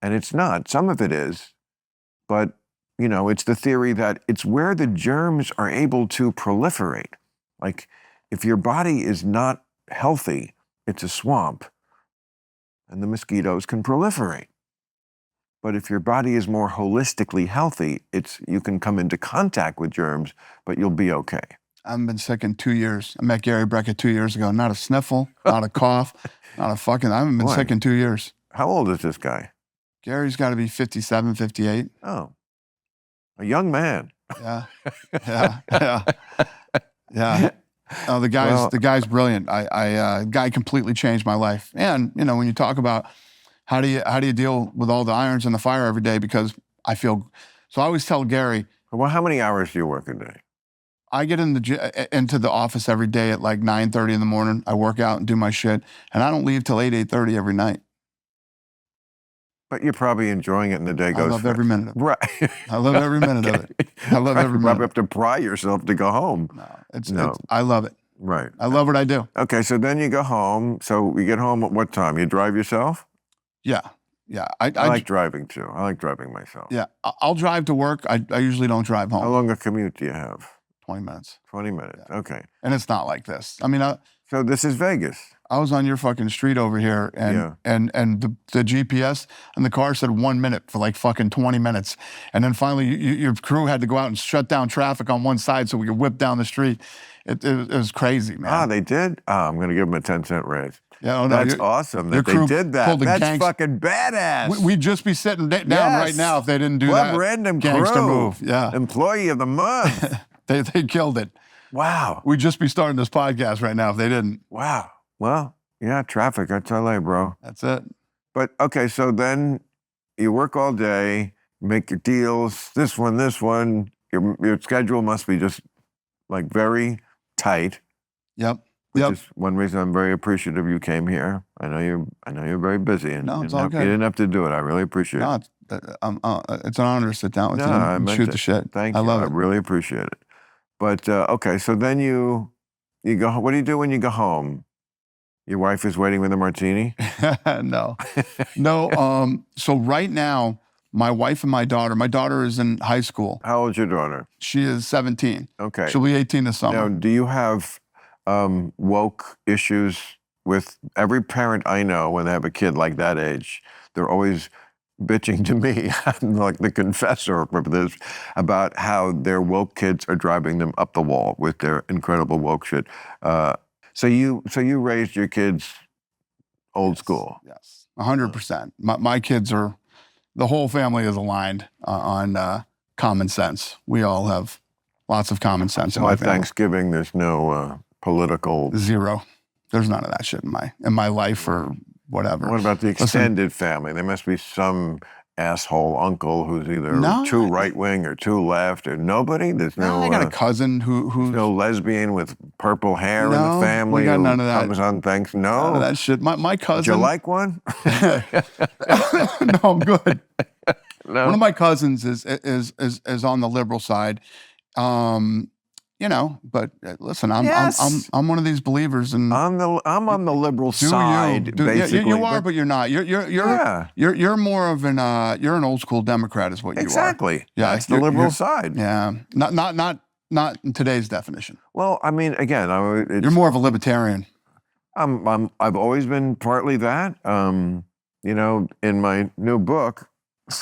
And it's not. Some of it is. But, you know, it's the theory that it's where the germs are able to proliferate. Like, if your body is not healthy, it's a swamp, and the mosquitoes can proliferate. But if your body is more holistically healthy, you can come into contact with germs, but you'll be okay. I've been sick in 2 years. I met Gary Brecka 2 years ago. Not a sniffle, not a cough, not a fucking, I haven't been sick in 2 years. How old is this guy? Gary's got to be 57, 58. Oh, a young man. Yeah, yeah. Oh, the guy's brilliant. Guy completely changed my life. And, you know, when you talk about how do you deal with all the irons in the fire every day, because I always tell Gary. Well, how many hours do you work a day? I get into the office every day at like 9:30 in the morning. I work out and do my shit, and I don't leave till 8:30 every night. But you're probably enjoying it, and the day goes. I love every minute of it. Right. I love every minute of it. I love every minute. You probably have to pry yourself to go home. No, I love it. Right. I love what I do. Okay, so then you go home. So you get home at what time? You drive yourself? Yeah. I like driving too. I like driving myself. Yeah, I'll drive to work. I usually don't drive home. How long a commute do you have? 20 minutes. 20 minutes. Yeah. Okay. And it's not like this. I mean, so this is Vegas. I was on your fucking street over here, and the GPS and the car said 1 minute for like fucking 20 minutes, and then finally your crew had to go out and shut down traffic on one side so we could whip down the street. It was crazy, man. Ah, they did? I'm going to give them a 10-cent raise. Yeah, oh, no, that's awesome that they did that. That's fucking badass. We'd just be sitting down right now if they didn't do that. Club Random Gangster Crew. move. Yeah. Employee of the month. They killed it. Wow. We'd just be starting this podcast right now if they didn't. Wow. Well, yeah, traffic. That's LA, bro. That's it. But okay, so then you work all day, make your deals. This one. Your schedule must be just like very tight. Yep. Which is one reason I'm very appreciative you came here. I know you're very busy, and no, it's all good. You didn't have to do it. I really appreciate it. It's an honor to sit down with you and shoot the shit. Thank you. I love it. I really appreciate it. But okay, so then you go. What do you do when you go home? Your wife is waiting with a martini? No. So right now, my wife and my daughter is in high school. How old's your daughter? She is 17. Okay. She'll be 18 this summer. Now, do you have woke issues with every parent I know when they have a kid like that age? They're always bitching to me, I'm like the confessor of this, about how their woke kids are driving them up the wall with their incredible woke shit. So you raised your kids old school? Yes, 100%. My kids are, the whole family is aligned on common sense. We all have lots of common sense in my family. Thanksgiving, there's no political... Zero. There's none of that shit in my life or whatever. What about the extended family? There must be some asshole uncle who's either too right-wing or too left, or nobody? There's no... I got a cousin who's... no lesbian with purple hair in the family. We got none of that. Comes on Thanksgiving. No? None of that shit. My cousin... Do you like one? No, I'm good. No? One of my cousins is on the liberal side. You know, but listen, I'm one of these believers, and I'm on the liberal side. Basically, you are, but you're not. You're more of an you're an old school Democrat, is what you are. Exactly. Yeah, that's the liberal side. Yeah, not in today's definition. Well, I mean, again, you're more of a libertarian. I've always been partly that. You know, in my new book.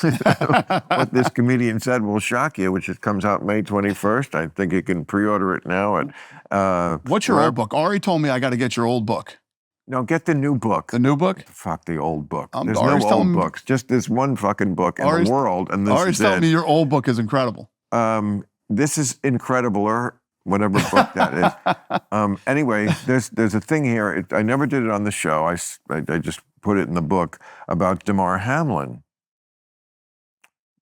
What this comedian said will shock you, which comes out May 21st. I think you can pre-order it now. What's your old book? Ari told me I got to get your old book. No, get the new book. The new book? Fuck the old book. I'm There's already no telling old me- books. Just this one fucking book in the world, and this Ari's is telling me it. your old book is incredible. This is incredible, or whatever book that is. Anyway, there's a thing here. I never did it on the show. I just put it in the book about Damar Hamlin.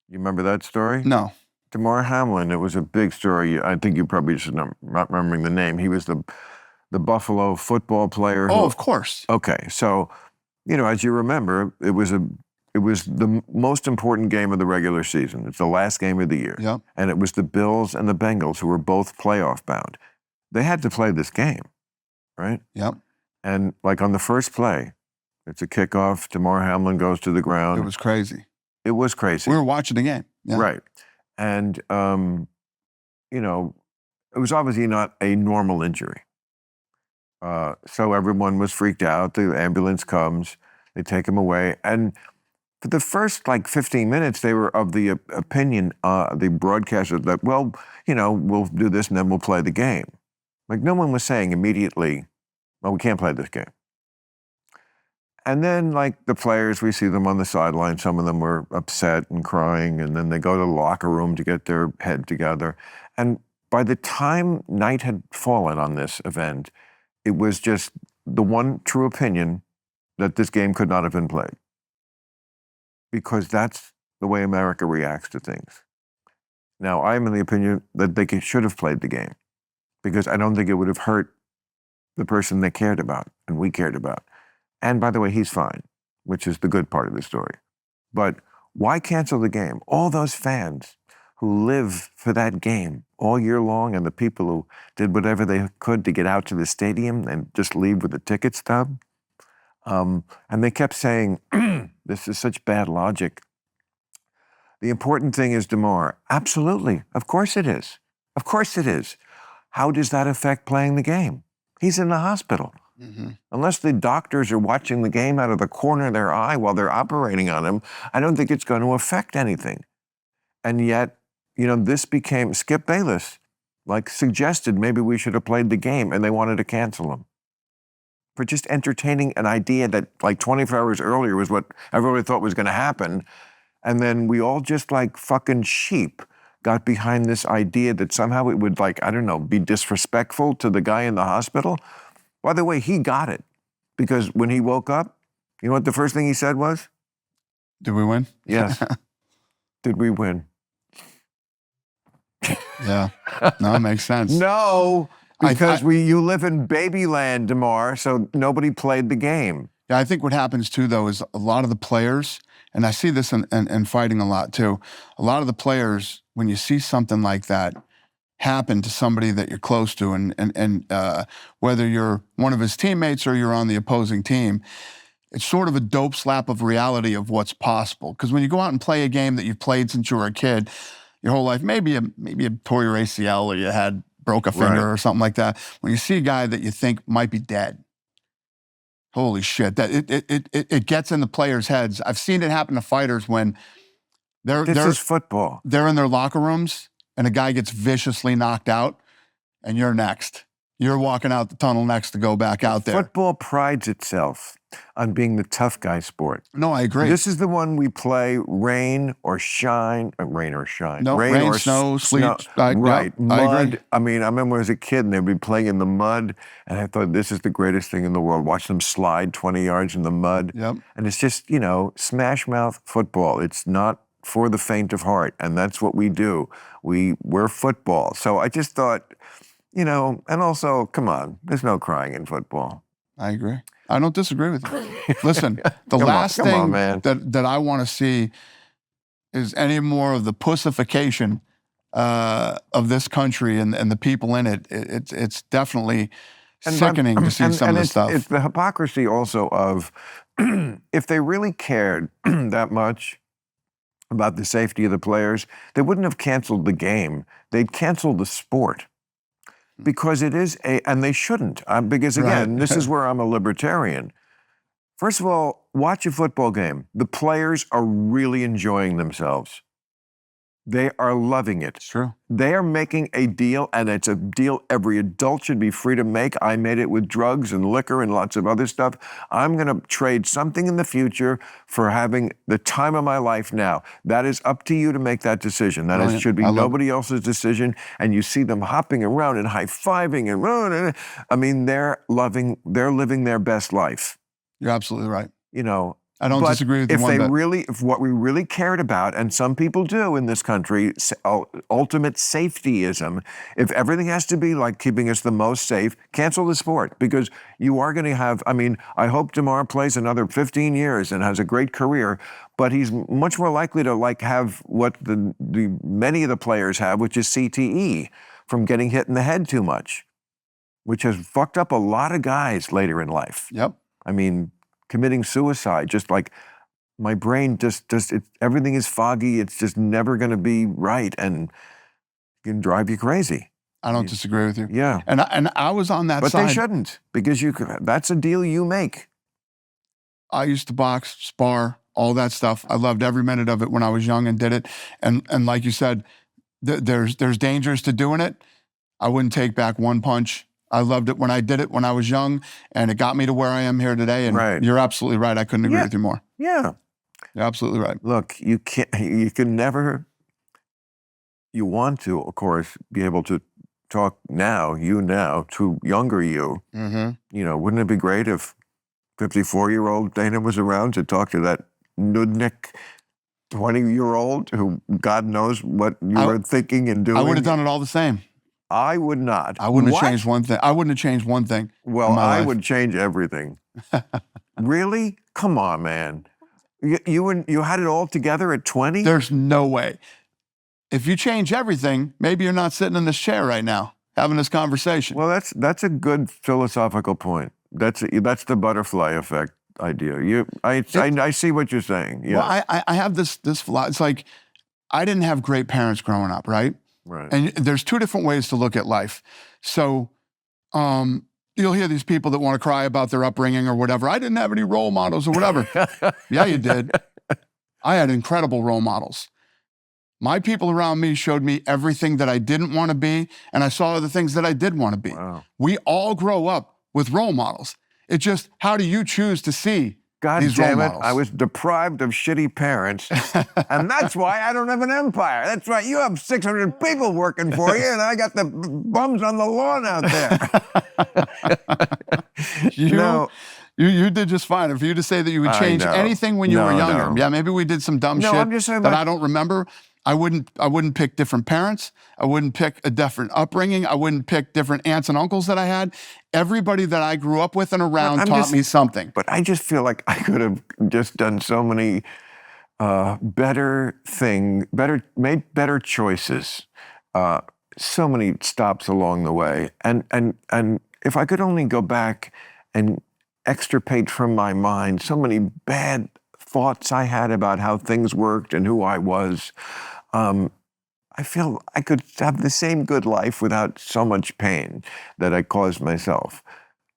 You remember that story? No. Damar Hamlin. It was a big story. I think you probably should not remembering the name. He was the Buffalo football player. Oh, of course. Okay, so as you remember, it was the most important game of the regular season. It's the last game of the year. Yep. And it was the Bills and the Bengals who were both playoff bound. They had to play this game, right? Yep. And like on the first play, it's a kickoff. Damar Hamlin goes to the ground. It was crazy. It was crazy. We were watching the game. Yeah. Right. And, it was obviously not a normal injury. So everyone was freaked out. The ambulance comes. They take him away. And for the first 15 minutes, they were of the opinion, the broadcaster, that, well, we'll do this and then we'll play the game. Like no one was saying immediately, well, we can't play this game. And then the players, we see them on the sideline. Some of them were upset and crying, and then they go to the locker room to get their head together. And by the time night had fallen on this event, it was just the one true opinion that this game could not have been played. Because that's the way America reacts to things. Now, I'm in the opinion that they should have played the game, because I don't think it would have hurt the person they cared about and we cared about. And by the way, he's fine, which is the good part of the story. But why cancel the game? All those fans who live for that game all year long, and the people who did whatever they could to get out to the stadium and just leave with a ticket stub. And they kept saying, this is such bad logic. The important thing is Damar. Absolutely. Of course it is. Of course it is. How does that affect playing the game? He's in the hospital. Mm-hmm. Unless the doctors are watching the game out of the corner of their eye while they're operating on him, I don't think it's going to affect anything. And yet, this became, Skip Bayless, suggested maybe we should have played the game, and they wanted to cancel him for just entertaining an idea that 24 hours earlier was what everybody thought was going to happen. And then we all just fucking sheep got behind this idea that somehow it would be disrespectful to the guy in the hospital. By the way, he got it, because when he woke up, you know what the first thing he said was? Did we win? Yes. Did we win? Yeah. No, it makes sense. No, because you live in babyland, Damar, so nobody played the game. Yeah, I think what happens too, though, is a lot of the players, and I see this in fighting a lot too, a lot of the players, when you see something like that happen to somebody that you're close to, and whether you're one of his teammates or you're on the opposing team, it's sort of a dope slap of reality of what's possible. Because when you go out and play a game that you've played since you were a kid, your whole life, maybe you tore your ACL or you broke a finger or something like that. When you see a guy that you think might be dead, holy shit, that it gets in the players' heads. I've seen it happen to fighters when This is football. they're in their locker rooms and a guy gets viciously knocked out, and you're next. You're walking out the tunnel next to go back out there. Football prides itself on being the tough guy sport. No, I agree. This is the one we play rain or shine. Rain or shine. No, rain, or snow, sleet. Right. Yep, I Mud. agree. I mean, I remember as a kid, and they'd be playing in the mud, and I thought, this is the greatest thing in the world. Watch them slide 20 yards in the mud. Yep. And it's just, smash mouth football. It's not for the faint of heart, and that's what we do. We're football. So I just thought, and also, come on, there's no crying in football. I agree. I don't disagree with you. Listen, the Come last on, thing man. that I want to see is any more of the pussification of this country and the people in it. It's definitely sickening to see some of this stuff. It's the hypocrisy also of, if they really cared that much about the safety of the players, they wouldn't have canceled the game. They'd cancel the sport. Because it is and they shouldn't, because again, this is where I'm a libertarian. First of all, watch a football game. The players are really enjoying themselves. They are loving it. It's true. They are making a deal, and it's a deal every adult should be free to make. I made it with drugs and liquor and lots of other stuff. I'm going to trade something in the future for having the time of my life now. That is up to you to make that decision. That is, should be nobody else's decision. And you see them hopping around and high-fiving and I mean, they're living their best life. You're absolutely right. You know, I don't disagree with you one bit. If what we really cared about, and some people do in this country, ultimate safetyism, if everything has to be like keeping us the most safe, cancel the sport, because you are going to have, I mean, I hope DeMar plays another 15 years and has a great career, but he's much more likely to like have what the many of the players have, which is CTE, from getting hit in the head too much, which has fucked up a lot of guys later in life. Yep. I mean, committing suicide, just like my brain everything is foggy. It's just never going to be right, and it can drive you crazy. I don't disagree with you. Yeah. And I was on that but side. But they shouldn't, because that's a deal you make. I used to box, spar, all that stuff. I loved every minute of it when I was young and did it. And like you said, there's dangers to doing it. I wouldn't take back one punch. I loved it when I did it when I was young, and it got me to where I am here today. And you're absolutely right. I couldn't agree with you more. Yeah. You're absolutely right. Look, you can never, you want to, of course, be able to talk now to younger you. Mm-hmm. You know, wouldn't it be great if 54-year-old Dana was around to talk to that nudnik 20-year-old who God knows what you were thinking and doing? I would have done it all the same. I would not. I wouldn't have changed one thing. I wouldn't have changed one thing. Well, I would change everything. Really? Come on, man. You had it all together at 20? There's no way. If you change everything, maybe you're not sitting in this chair right now having this conversation. Well, that's a good philosophical point. That's the butterfly effect idea. I see what you're saying. Yeah. Well, I have this it's like I didn't have great parents growing up, right? Right. And there's two different ways to look at life. So you'll hear these people that want to cry about their upbringing or whatever. I didn't have any role models or whatever. Yeah, you did. I had incredible role models. My people around me showed me everything that I didn't want to be, and I saw the things that I did want to be. Wow. We all grow up with role models. It's just, how do you choose to see God these damn role it, models? I was deprived of shitty parents, and that's why I don't have an empire. That's right, you have 600 people working for you, and I got the bums on the lawn out there. You did just fine. For you to say that you would change anything when you were younger. Yeah, maybe we did some dumb shit I'm just saying that I don't remember. I wouldn't pick different parents. I wouldn't pick a different upbringing. I wouldn't pick different aunts and uncles that I had. Everybody that I grew up with and around taught me something. But I just feel like I could have just done so many made better choices. So many stops along the way. And if I could only go back and extirpate from my mind so many bad thoughts I had about how things worked and who I was, I feel I could have the same good life without so much pain that I caused myself.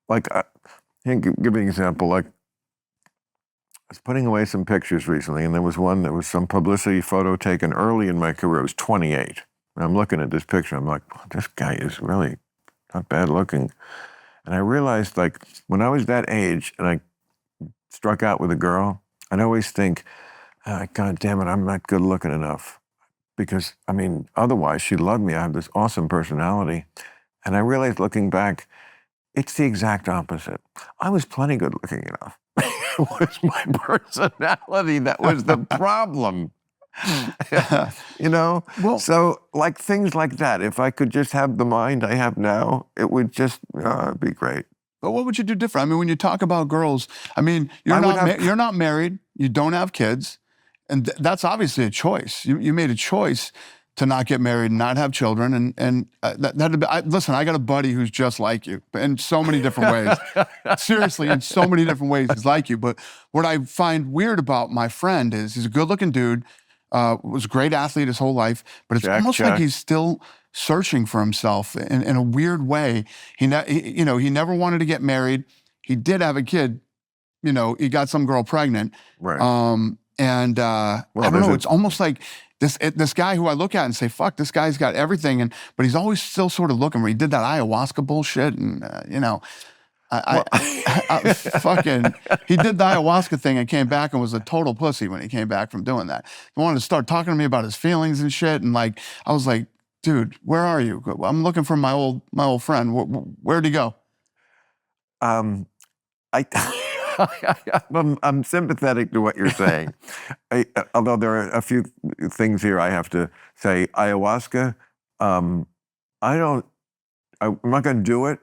Like, give you an example. Like, I was putting away some pictures recently, and there was some publicity photo taken early in my career. I was 28. And I'm looking at this picture. I'm like, oh, this guy is really not bad looking. And I realized, like, when I was that age and I struck out with a girl, I'd always think, God damn it, I'm not good looking enough. Because, I mean, otherwise she loved me. I have this awesome personality. And I realized looking back, it's the exact opposite. I was plenty good looking enough. It was my personality that was the problem. You know? Well, so, like, things like that, if I could just have the mind I have now, it would just be great. But what would you do different? I mean, when you talk about girls, I mean, you're not married, you don't have kids, and that's obviously a choice. You made a choice to not get married and not have children, listen, I got a buddy who's just like you in so many different ways. Seriously, in so many different ways, he's like you. But what I find weird about my friend is he's a good-looking dude, was a great athlete his whole life, but it's almost like he's still searching for himself in a weird way. He never wanted to get married. He did have a kid. You know, he got some girl pregnant. Right. I don't know. It's almost like this guy who I look at and say, fuck, this guy's got everything, but he's always still sort of looking. He did that ayahuasca bullshit, and fucking, he did the ayahuasca thing and came back and was a total pussy when he came back from doing that. He wanted to start talking to me about his feelings and shit, and like, I was like, dude, where are you? I'm looking for my old friend. Where'd he go? I, I'm sympathetic to what you're saying. Although there are a few things here I have to say. Ayahuasca, I'm not going to do it,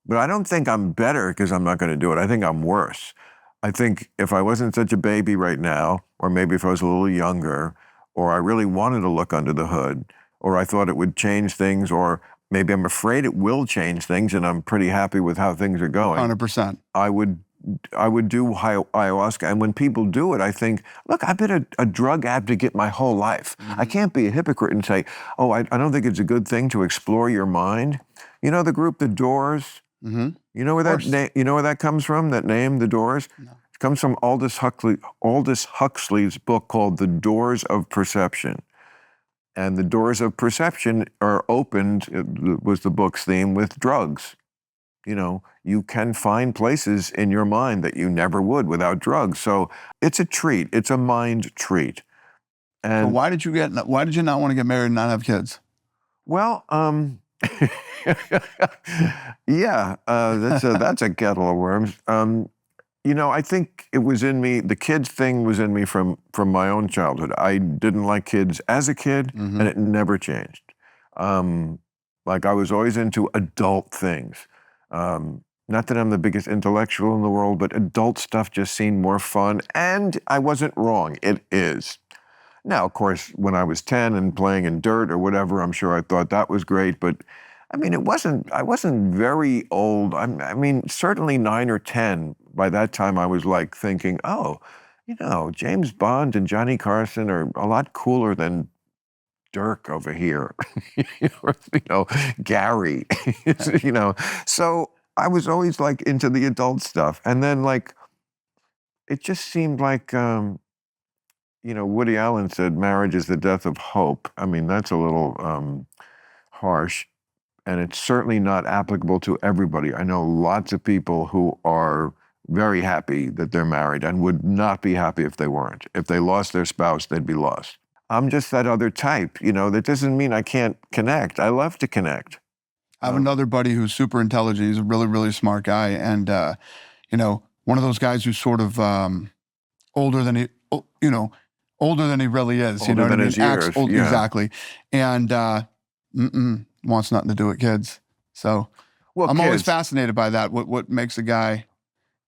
but I don't think I'm better because I'm not going to do it. I think I'm worse. I think if I wasn't such a baby right now, or maybe if I was a little younger, or I really wanted to look under the hood, or I thought it would change things, or maybe I'm afraid it will change things and I'm pretty happy with how things are going. 100%. I would do ayahuasca. And when people do it, I think, look, I've been a drug advocate my whole life. I can't be a hypocrite and say, oh, I don't think it's a good thing to explore your mind. You know the group, The Doors? You know where that comes from, that name, The Doors? No. It comes from Aldous Huxley's book called The Doors of Perception. And the doors of perception are opened, was the book's theme, with drugs. You know, you can find places in your mind that you never would without drugs. So it's a treat. It's a mind treat. And so why did you not want to get married and not have kids? Well, yeah, that's a kettle of worms. You know, I think it was in me, the kids thing was in me from my own childhood. I didn't like kids as a kid, and it never changed. Like I was always into adult things. Not that I'm the biggest intellectual in the world, but adult stuff just seemed more fun, and I wasn't wrong. It is. Now, of course, when I was 10 and playing in dirt or whatever, I'm sure I thought that was great, but I mean, I wasn't very old. I mean, certainly 9 or 10. By that time, I was like thinking, oh, you know, James Bond and Johnny Carson are a lot cooler than Dirk over here, you know, Gary, you know. So I was always like into the adult stuff. And then like, it just seemed like, you know, Woody Allen said, marriage is the death of hope. I mean, that's a little harsh. And it's certainly not applicable to everybody. I know lots of people who are very happy that they're married and would not be happy if they weren't. If they lost their spouse, they'd be lost. I'm just that other type, you know. That doesn't mean I can't connect. I love to connect. I have another buddy who's super intelligent. He's a really, really smart guy. And, you know, one of those guys who's sort of older than he really is. You know what I mean? His years. Yeah. Exactly. And wants nothing to do with kids. So I'm always fascinated by that. What makes a guy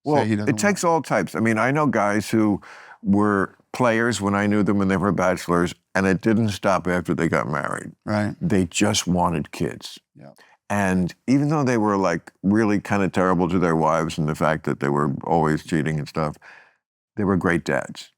say he doesn't it takes all types. I mean, I know guys who were players when I knew them when they were bachelors, and it didn't stop after they got married. Right. They just wanted kids. Yeah. And even though they were like really kind of terrible to their wives and the fact that they were always cheating and stuff, they were great dads.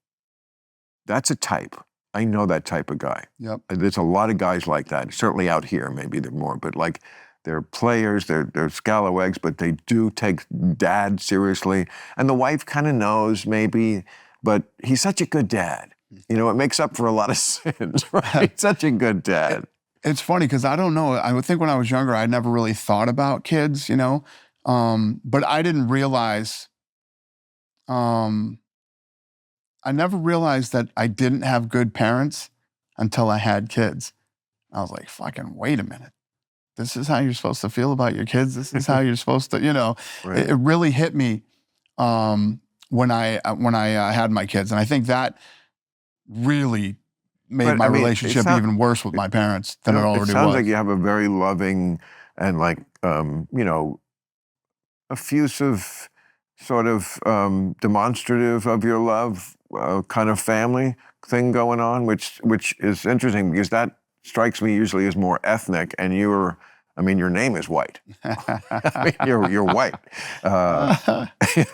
That's a type. I know that type of guy. Yep. There's a lot of guys like that. Certainly out here, maybe they're more, but like they're players, they're scalawags, but they do take dad seriously. And the wife kind of knows maybe, but he's such a good dad. You know, it makes up for a lot of sins, right? Such a good dad. It's funny because I don't know. I would think when I was younger, I never really thought about kids, you know, but I didn't realize, I never realized that I didn't have good parents until I had kids. I was like, fucking wait a minute. This is how you're supposed to feel about your kids. This is how you're supposed to, you know. Right. It really hit me when I had my kids. And I think that really made my relationship even worse with my parents than it already was. It sounds like you have a very loving and like, you know, effusive, sort of demonstrative of your love kind of family thing going on, which is interesting because that strikes me usually as more ethnic, and your name is white. I mean, you're white.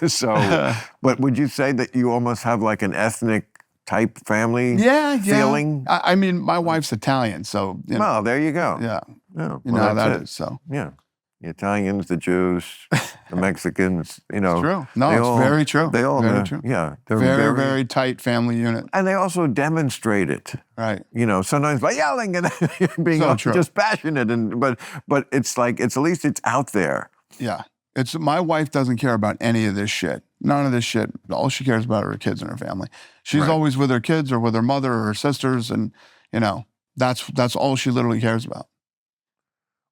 So, but would you say that you almost have like an ethnic type family feeling? I mean, my wife's Italian, so. You know, well, there you go. Yeah. Yeah. You know how that is, so. Yeah. The Italians, the Jews, the Mexicans, you know. True. No, they it's all- very true. They all, Very true. yeah. They're Very, very tight family unit. and they also demonstrate it. Right. You know, sometimes by yelling and being So true. just passionate, but it's like at least it's out there. Yeah. My wife doesn't care about any of this shit. None of this shit. All she cares about are her kids and her family. She's Right. always with her kids or with her mother or her sisters, and you know, that's all she literally cares about.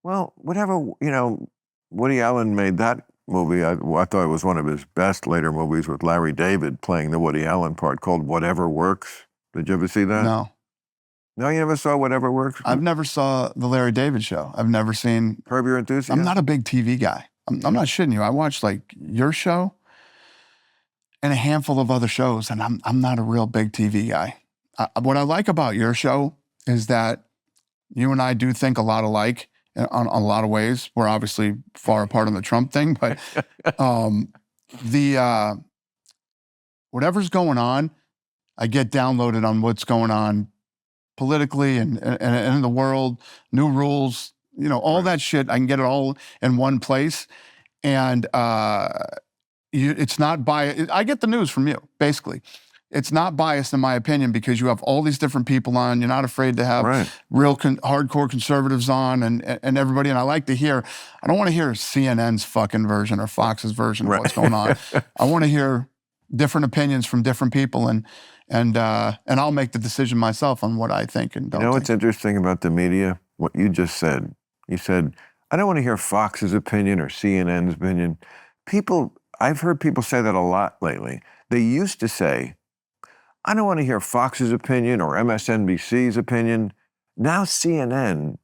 Well, whatever, you know, Woody Allen made that movie. I thought it was one of his best later movies with Larry David playing the Woody Allen part called Whatever Works. Did you ever see that? No. No, you never saw Whatever Works? I've never saw the Larry David show. I've never seen. Curb Your Enthusiasm? I'm not a big TV guy. I'm not shitting you. I watch like your show and a handful of other shows, and I'm not a real big TV guy. What I like about your show is that you and I do think a lot alike on a lot of ways. We're obviously far apart on the Trump thing, but whatever's going on, I get downloaded on what's going on politically and in the world, new rules, you know, all that shit. I can get it all in one place. And it's not biased. I get the news from you, basically. It's not biased, in my opinion, because you have all these different people on. You're not afraid to have Right. real hardcore conservatives on and everybody. And I like to hear, I don't want to hear CNN's fucking version or Fox's version of what's going on. I want to hear different opinions from different people, and I'll make the decision myself on what I think and don't You know think. what's interesting about the media? What you just said. You said, I don't want to hear Fox's opinion or CNN's opinion. I've heard people say that a lot lately. They used to say, I don't want to hear Fox's opinion or MSNBC's opinion. Now CNN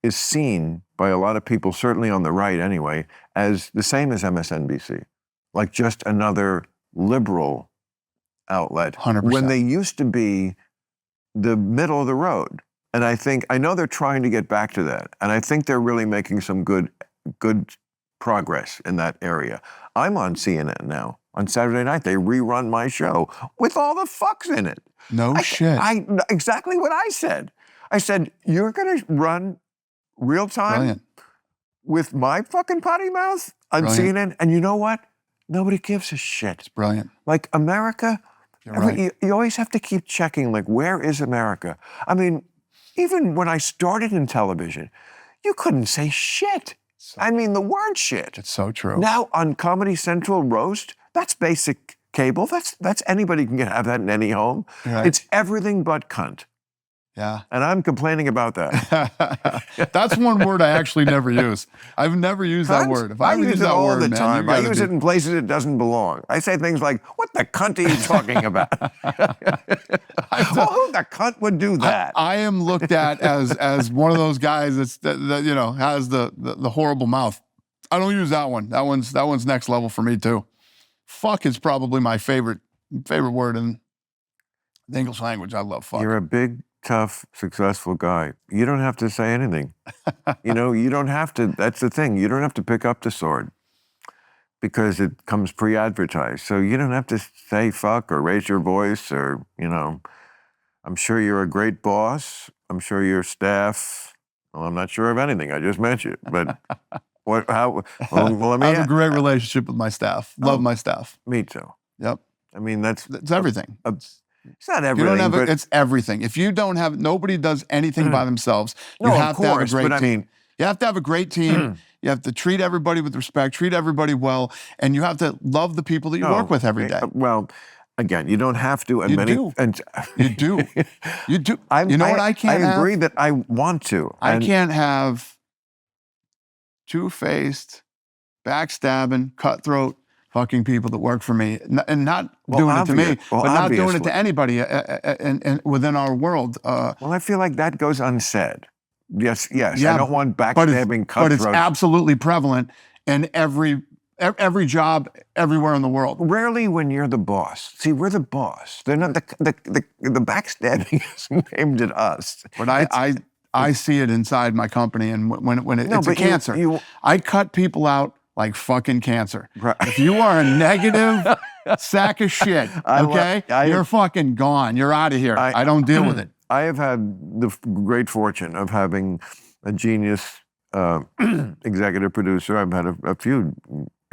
is seen by a lot of people, certainly on the right anyway, as the same as MSNBC, like just another liberal outlet. 100%. When they used to be the middle of the road. And I know they're trying to get back to that. And I think they're really making some good progress in that area. I'm on CNN now. On Saturday night, they rerun my show with all the fucks in it. No shit. Exactly what I said. I said, you're going to run real time Brilliant. with my fucking potty mouth on Brilliant. CNN? And you know what? Nobody gives a shit. It's brilliant. Like America, You're right. you always have to keep checking, like, where is America? I mean, even when I started in television, you couldn't say shit. I mean, the word shit. It's so true. Now on Comedy Central Roast, that's basic cable. That's anybody can have that in any home. Right. It's everything but cunt. Yeah. And I'm complaining about that. That's one word I actually never use. I've never used that Cunt? word. If I ever use it that all word, the man, time. you I gotta use be- it in places it doesn't belong. I say things like, what the cunt are you talking about? Well, who the cunt would do that? I am looked at as one of those guys that you know has the horrible mouth. I don't use that one. That one's next level for me too. Fuck is probably my favorite word in the English language. I love fuck. You're a big, tough, successful guy. You don't have to say anything. You know, you don't have to. That's the thing. You don't have to pick up the sword because it comes pre-advertised. So you don't have to say fuck or raise your voice or, you know, I'm sure you're a great boss. I'm sure your staff, well, I'm not sure of anything. I just met you. But well, let me I have a great relationship with my staff. Love my staff. Me too. Yep. I mean, It's everything. it's not If you everything, don't have but it's everything. If you don't have, nobody does anything by themselves. You no, have of course, to have a but great I team. mean, You have to have a great team. You have to treat everybody with respect, treat everybody well, and you have to love the people that you work with every day. Well, again, you don't have to, and You many, do. and You do. You do. You know what I can't I agree have? that I want to. I and can't have two-faced, backstabbing, cutthroat fucking people that work for me, and not Well, doing it to me, well, but not doing it obviously. to anybody and within our world. Well, I feel like that goes unsaid. Yes. Yeah, I don't want but backstabbing, it's, but it's cutthroats. absolutely prevalent in every job everywhere in the world. Rarely when you're the boss. See, we're the boss. They're not the backstabbing is aimed at us. But I see it inside my company, and when it's a but cancer, I cut people out like fucking cancer. Right. If you are a negative sack of shit, okay, you're fucking gone. You're out of here. I don't deal with it. I have had the great fortune of having a genius executive producer. I've had a few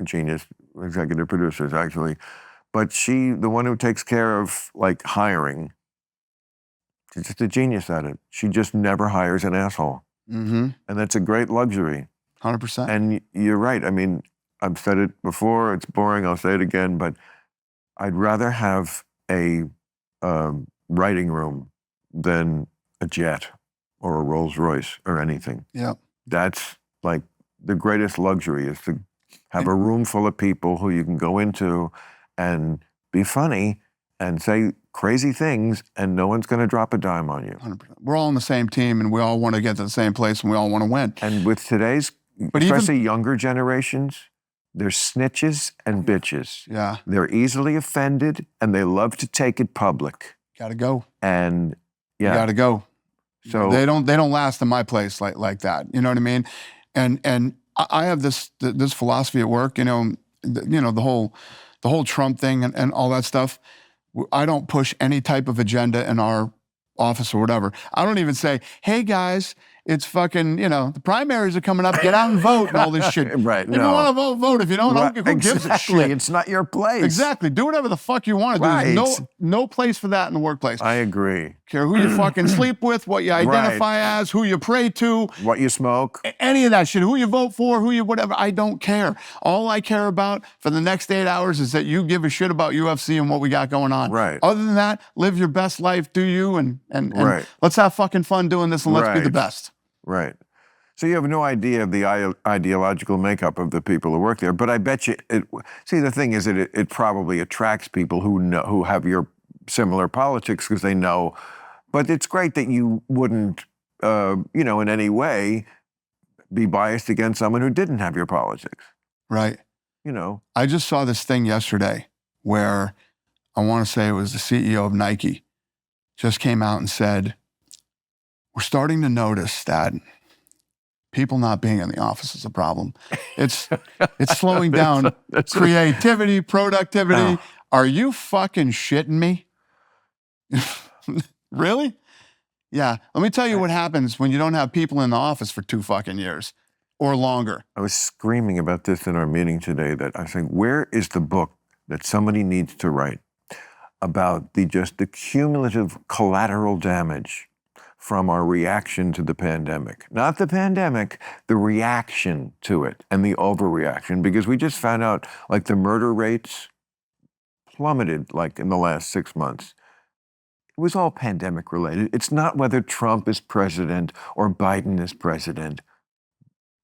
genius executive producers actually, but the one who takes care of like hiring, she's just a genius at it. She just never hires an asshole, and that's a great luxury. 100%. And you're right. I mean, I've said it before. It's boring. I'll say it again, but I'd rather have a writing room than a jet or a Rolls Royce or anything. Yeah. That's like the greatest luxury is to have a room full of people who you can go into and be funny and say crazy things, and no one's going to drop a dime on you. 100%. We're all on the same team, and we all want to get to the same place, and we all want to win. And with today's, especially younger generations, they're snitches and bitches. Yeah. They're easily offended, and they love to take it public. Gotta go. And yeah, You gotta go. So they don't last in my place like that. You know what I mean? And I have this philosophy at work. The whole Trump thing and all that stuff. I don't push any type of agenda in our office or whatever. I don't even say, hey guys, it's fucking, the primaries are coming up, get out and vote and all this shit. Right, If you want to vote, vote. If you don't, Right, who gives a shit? It's not your place. Exactly. Do whatever the fuck you want to do. Right. There's no place for that in the workplace. I agree. Care who you fucking sleep with, what you identify as, who you pray to, What you smoke. any of that shit, who you vote for, who you whatever. I don't care. All I care about for the next 8 hours is that you give a shit about UFC and what we got going on. Right. Other than that, live your best life, do you, and Right. let's have fucking fun doing this and let's be the Right. best. Right. So you have no idea of the ideological makeup of the people who work there, but I bet you. See, the thing is that it probably attracts people who have your similar politics because they know. But it's great that you wouldn't, in any way, be biased against someone who didn't have your politics. Right. I just saw this thing yesterday where I want to say it was the CEO of Nike just came out and said, we're starting to notice that people not being in the office is a problem. It's slowing down creativity, productivity. Oh. Are you fucking shitting me? Really? Yeah. Let me tell you what happens when you don't have people in the office for 2 fucking years or longer. I was screaming about this in our meeting today that I think, where is the book that somebody needs to write about the cumulative collateral damage from our reaction to the pandemic? Not the pandemic, the reaction to it and the overreaction, because we just found out like the murder rates plummeted like in the last 6 months. It was all pandemic related. It's not whether Trump is president or Biden is president.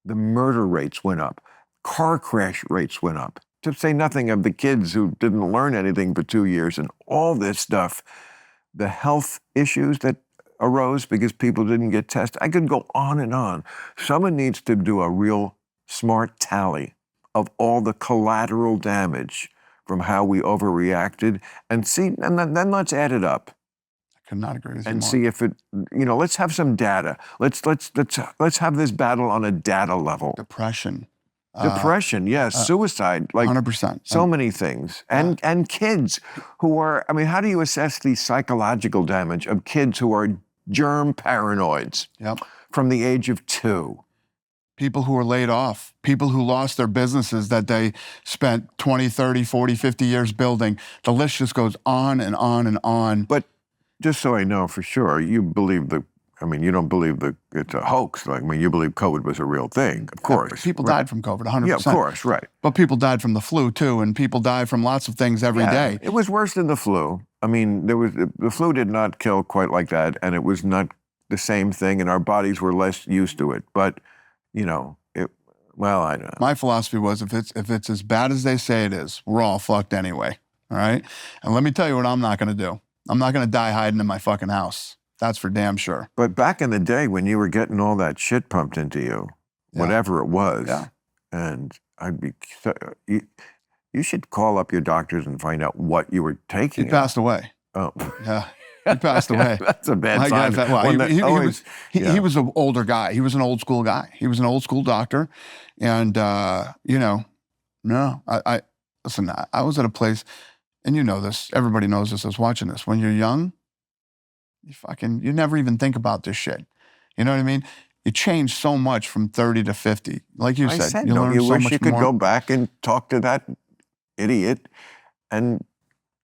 The murder rates went up. Car crash rates went up. To say nothing of the kids who didn't learn anything for 2 years and all this stuff. The health issues that arose because people didn't get tested. I could go on and on. Someone needs to do a real smart tally of all the collateral damage from how we overreacted and see, and then let's add it up. I could not agree with you And more. see if it, let's have some data. Let's have this battle on a data level. Depression. Depression, yes, suicide, like 100%. so many things. And kids who are, how do you assess the psychological damage of kids who are germ paranoids Yep. from the age of 2? People who are laid off, people who lost their businesses that they spent 20, 30, 40, 50 years building. The list just goes on and on and on. But just so I know for sure, you believe you don't believe that it's a hoax. You believe COVID was a real thing, of course. People died from COVID, 100%. Yeah, of course, right. But people died from the flu too, and people died from lots of things every day. It was worse than the flu. The flu did not kill quite like that, and it was not the same thing, and our bodies were less used to it. But, I don't know. My philosophy was if it's as bad as they say it is, we're all fucked anyway. All right? And let me tell you what I'm not going to do. I'm not going to die hiding in my fucking house. That's for damn sure. But back in the day when you were getting all that shit pumped into you, whatever it was, and you should call up your doctors and find out what you were taking. He passed away. Oh. Yeah. He passed away. That's a bad My sign. God, he was an older guy. He was an old school guy. He was an old school doctor. And, listen, I was at a place, and you know this, everybody knows this that's watching this. When you're young, you never even think about this shit. You know what I mean? you change so much from 30 to 50. Like you I said, said, you don't learn you so wish much you could more. go back and talk to that idiot and,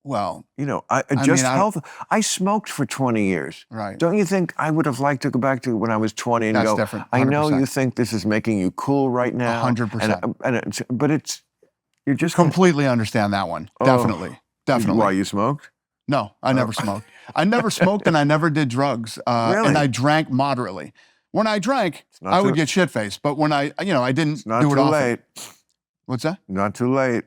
Well, you know, mean, I smoked for 20 years. right. Don't you think I would have liked to go back to when I was 20 and That's go, different, I know 100%. you think this is making you cool right now. 100%. But you're just Completely understand that one. Oh. Definitely. Definitely. Why, you smoked? No, I never smoked. I never smoked and I never did drugs. Really? And I drank moderately. When I drank, not I would too- get shit-faced. But when I didn't Not do it too often. late. What's that? Not too late.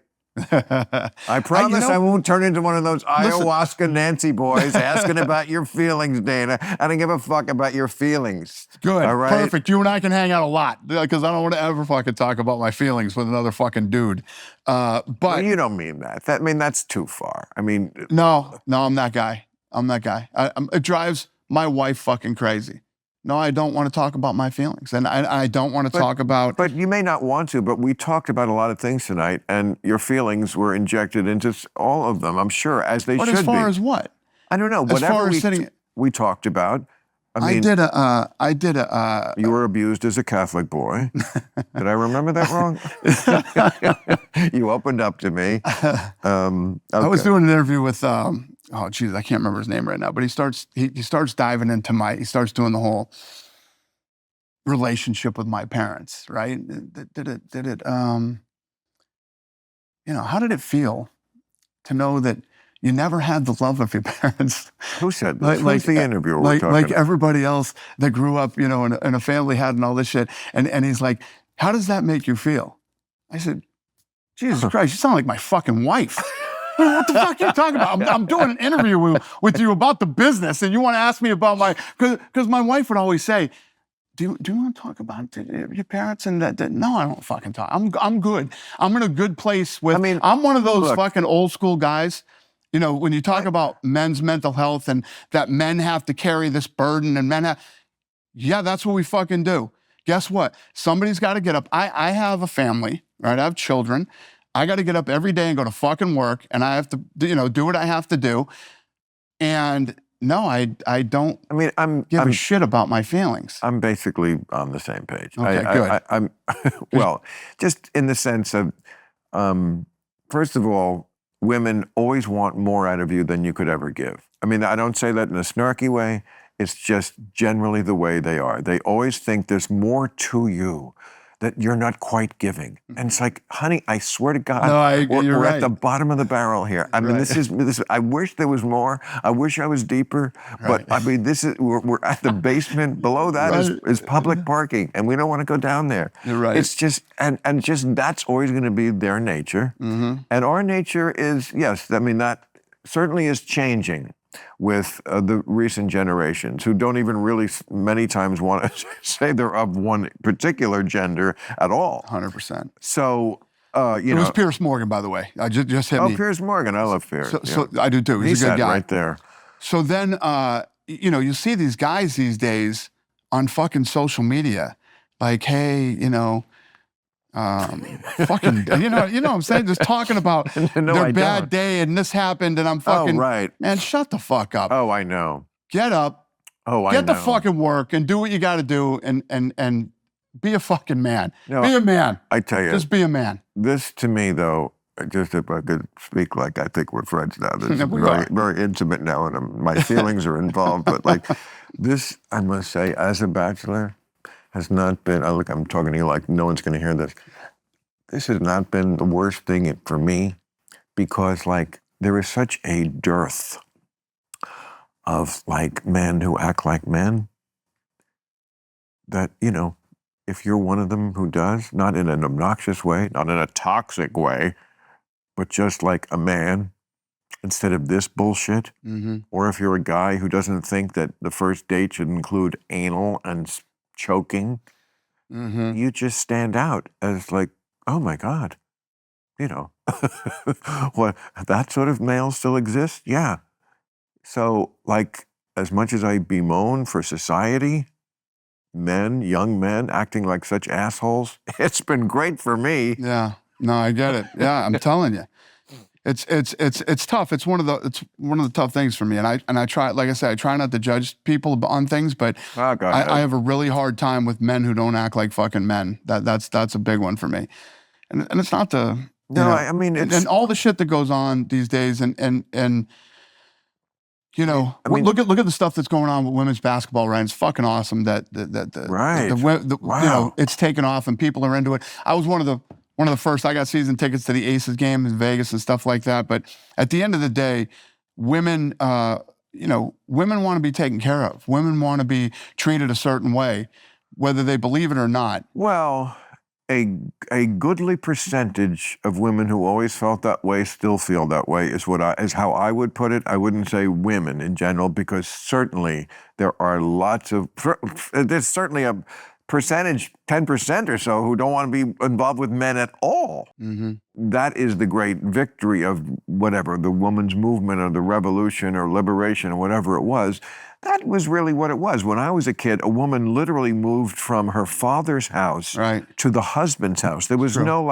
I promise I won't turn into one of those ayahuasca Nancy boys asking about your feelings, Dana. I don't give a fuck about your feelings. Good. All right? Perfect. You and I can hang out a lot because I don't want to ever fucking talk about my feelings with another fucking dude. But Well, you don't mean that. That's too far. I mean, no, I'm that guy. I'm that guy. It drives my wife fucking crazy. No, I don't want to talk about my feelings. And I don't want to talk about... But you may not want to, but we talked about a lot of things tonight, and your feelings were injected into all of them, I'm sure, as they should be. But as far as what? I don't know. As far as we talked about. I mean, I did a... You were abused as a Catholic boy. Did I remember that wrong? You opened up to me. Okay. I was doing an interview with... oh, geez, I can't remember his name right now, but he starts diving into he starts doing the whole relationship with my parents, right? How did it feel to know that you never had the love of your parents? Who said this? Who's the interviewer we're talking like about? everybody else that grew up, in a family had and all this shit. And he's like, how does that make you feel? I said, Jesus Christ, you sound like my fucking wife. What the fuck are you talking about? I'm doing an interview with you about the business, and you want to ask me about because my wife would always say, do you want to talk about your parents and that? No, I don't fucking talk. I'm good. I'm in a good place with. I'm one of those fucking old school guys. When you talk about men's mental health and that men have to carry this burden and yeah, that's what we fucking do. Guess what? Somebody's got to get up. I have a family, right? I have children. I got to get up every day and go to fucking work, and I have to, do what I have to do. And no, I don't. Give a shit about my feelings. I'm basically on the same page. Okay, good. I'm well, just in the sense of, first of all, women always want more out of you than you could ever give. I don't say that in a snarky way. It's just generally the way they are. They always think there's more to you that you're not quite giving. And it's like, honey, I swear to God, we're right. at the bottom of the barrel here. This is, I wish there was more. I wish I was deeper. But we're at the basement. Below that is public parking, and we don't want to go down there. You're right. It's just, and just that's always going to be their nature. Mm-hmm. And our nature is, yes, that certainly is changing with the recent generations who don't even really many times want to say they're of one particular gender at all. 100%. So, it was Piers Morgan, by the way. I just hit me. Oh, Piers Morgan. I love Piers. So I do too. He's a good guy. Right there. So then, you see these guys these days on fucking social media, like, hey, fucking, you know what I'm saying? Just talking about their bad day and this happened and I'm fucking, right. Man, shut the fuck up. Oh, I know. Get up. Oh, I know. Get the fucking work and do what you got to do and be a fucking man. No, be a man. I tell you. Just be a man. This to me though, just if I could speak like I think we're friends now. This is very, very intimate now and my feelings are involved. But like this, I must say, as a bachelor, has not been, look, I'm talking to you like no one's going to hear this. This has not been the worst thing for me because like there is such a dearth of like men who act like men that, if you're one of them who does, not in an obnoxious way, not in a toxic way, but just like a man instead of this bullshit, or if you're a guy who doesn't think that the first date should include anal and choking, you just stand out as like, oh my God, what, that sort of male still exists? Yeah. So like, as much as I bemoan for society, young men acting like such assholes, it's been great for me. Yeah, no, I get it. Yeah, I'm telling you. It's tough. It's one of the tough things for me. And I try, like I said, I try not to judge people on things, but Oh, go ahead. I have a really hard time with men who don't act like fucking men. That's a big one for me. And it's not the No, I mean, it's, and all the shit that goes on these days, and you know, I mean- look at the stuff that's going on with women's basketball, right? It's fucking awesome that Right. Wow. you know, it's taken off and people are into it. I was one of the first. I got season tickets to the Aces game in Vegas and stuff like that. But at the end of the day, women, you know, women want to be taken care of. Women want to be treated a certain way, whether they believe it or not. well, a goodly percentage of women who always felt that way still feel that way is how I would put it. I wouldn't say women in general, because certainly there are there's certainly a percentage, 10% or so, who don't want to be involved with men at all. Mm-hmm. That is the great victory of whatever, the women's movement or the revolution or liberation or whatever it was. That was really what it was. When I was a kid, a woman literally moved from her father's house Right. to the husband's house. There was True. no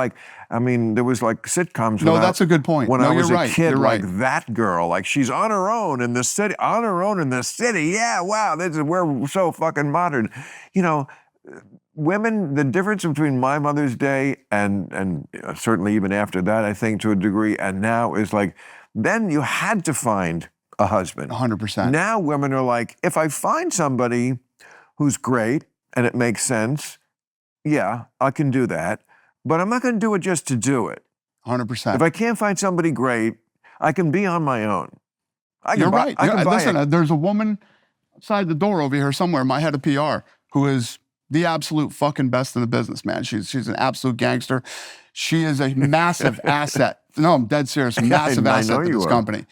there was like sitcoms. No, that's a good point. When No, I was you're a right. kid, You're like right. that girl, like she's on her own in the city, Yeah, wow, we're so fucking modern. You know, women, the difference between my mother's day and certainly even after that, I think to a degree, and now is like, then you had to find a husband. 100%. Now women are like, if I find somebody who's great and it makes sense, yeah, I can do that. But I'm not going to do it just to do it. 100%. If I can't find somebody great, I can be on my own. You're right. I can buy Listen, it. there's a woman outside the door over here somewhere, my head of PR, who is the absolute fucking best in the business, man. She's an absolute gangster. She is a massive asset. No, I'm dead serious. Massive I asset know to you this are. company.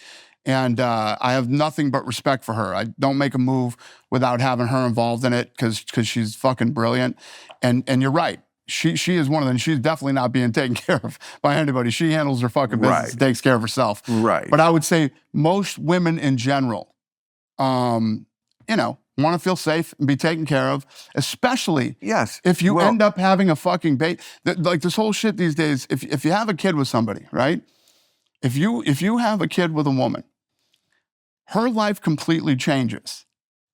And I have nothing but respect for her. I don't make a move without having her involved in it because she's fucking brilliant. And you're right. She is one of them. She's definitely not being taken care of by anybody. She handles her fucking business, Right. and takes care of herself. Right. But I would say most women in general, you know, want to feel safe and be taken care of, especially Yes. if you Well, end up having a fucking baby. Like this whole shit these days, if you have a kid with somebody, right? If you have a kid with a woman, her life completely changes.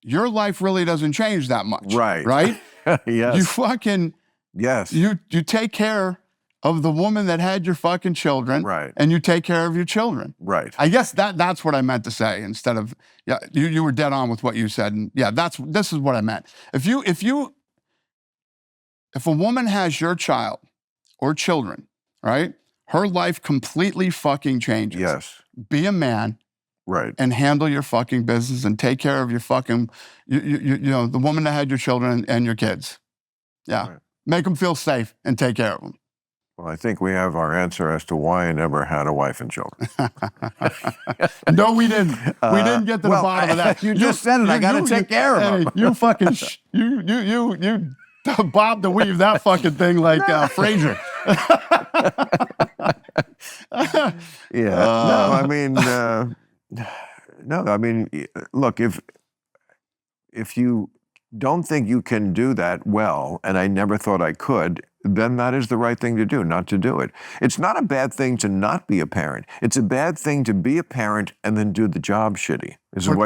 Your life really doesn't change that much. Right. Right? yes. You fucking yes. you take care of the woman that had your fucking children. Right. And you take care of your children. Right. I guess that's what I meant to say instead of, yeah, you were dead on with what you said. And yeah, this is what I meant. If a woman has your child or children, right? Her life completely fucking changes. Yes. Be a man Right. and handle your fucking business and take care of your fucking, you know, the woman that had your children and your kids. Yeah. Right. Make them feel safe and take care of them. Well, I think we have our answer as to why I never had a wife and children. No, we didn't. We didn't get to the well, bottom of that. you just said it. I gotta take care of hey, them. You fucking you bob the weave that fucking thing like Frasier. Yeah. No, I mean, no, I mean, look, if you don't think you can do that well, and I never thought I could, then that is the right thing to do, not to do it. It's not a bad thing to not be a parent. It's a bad thing to be a parent and then do the job shitty,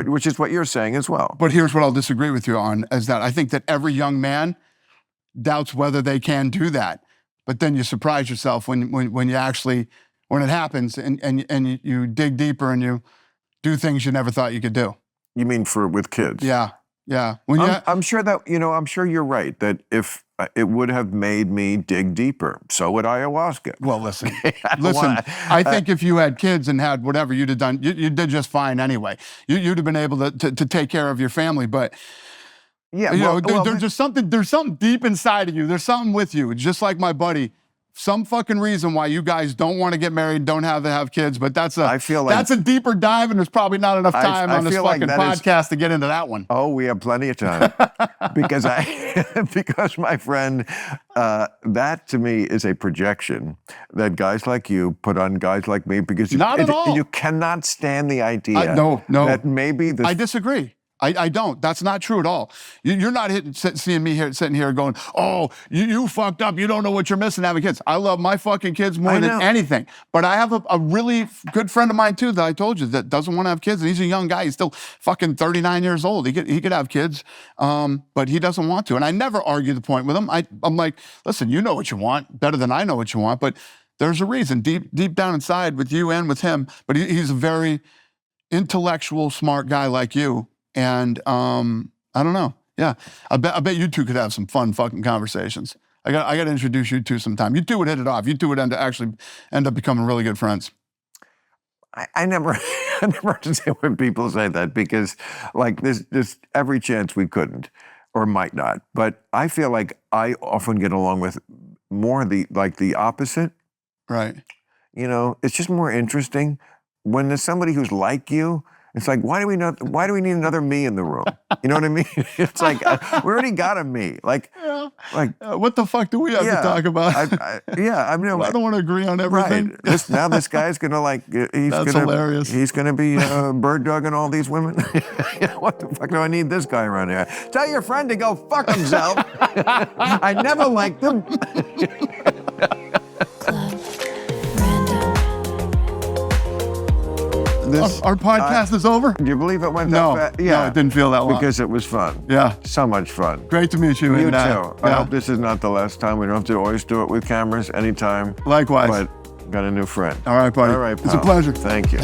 which is what you're saying as well. But here's what I'll disagree with you on, is that I think that every young man doubts whether they can do that. But then you surprise yourself when you actually, when it happens and you dig deeper and you do things you never thought you could do. You mean with kids? Yeah. Yeah. When I'm sure that, I'm sure you're right, that if it would have made me dig deeper. So would ayahuasca. Well, listen, wanna- I think if you had kids and had whatever, you'd have done, you did just fine anyway. You'd have been able to take care of your family, but Yeah, there's just something deep inside of you. There's something with you. It's just like my buddy. Some fucking reason why you guys don't want to get married, don't have kids, but I feel like- that's a deeper dive, and there's probably not enough time I on this feel like fucking that is- podcast to get into that one. Oh, we have plenty of time because because my friend, that to me is a projection that guys like you put on guys like me because Not at all. You cannot stand the idea. No. That maybe I disagree. I don't. That's not true at all. You're not seeing me here, sitting here going, oh, you fucked up. You don't know what you're missing having kids. I love my fucking kids more than anything. But I have a really good friend of mine too that I told you that doesn't want to have kids. And he's a young guy. He's still fucking 39 years old. He could have kids, but he doesn't want to. And I never argue the point with him. I'm like, listen, you know what you want better than I know what you want. But there's a reason deep down inside with you and with him. But he's a very intellectual, smart guy like you. And I don't know. Yeah, I bet you two could have some fun fucking conversations. I got to introduce you two sometime. You two would hit it off. You two would end up becoming really good friends. I never understand when people say that because, like, there's every chance we couldn't or might not. But I feel like I often get along with more the opposite. Right. You know, it's just more interesting when there's somebody who's like you. It's like, why do we need another me in the room? You know what I mean? It's like, we already got a me. Like, what the fuck do we have to talk about? I mean, I don't want to agree on everything. Right. Now this guy's going to hilarious. He's going to be bird dogging all these women. What the fuck do I need this guy around here? Tell your friend to go fuck himself. I never liked him. Our podcast is over? Do you believe it went that fast? No, it didn't feel that long. Because it was fun. Yeah. So much fun. Great to meet you. You too. I hope this is not the last time. We don't have to always do it with cameras anytime. Likewise. But got a new friend. All right, buddy. All right, pal. It's a pleasure. Thank you.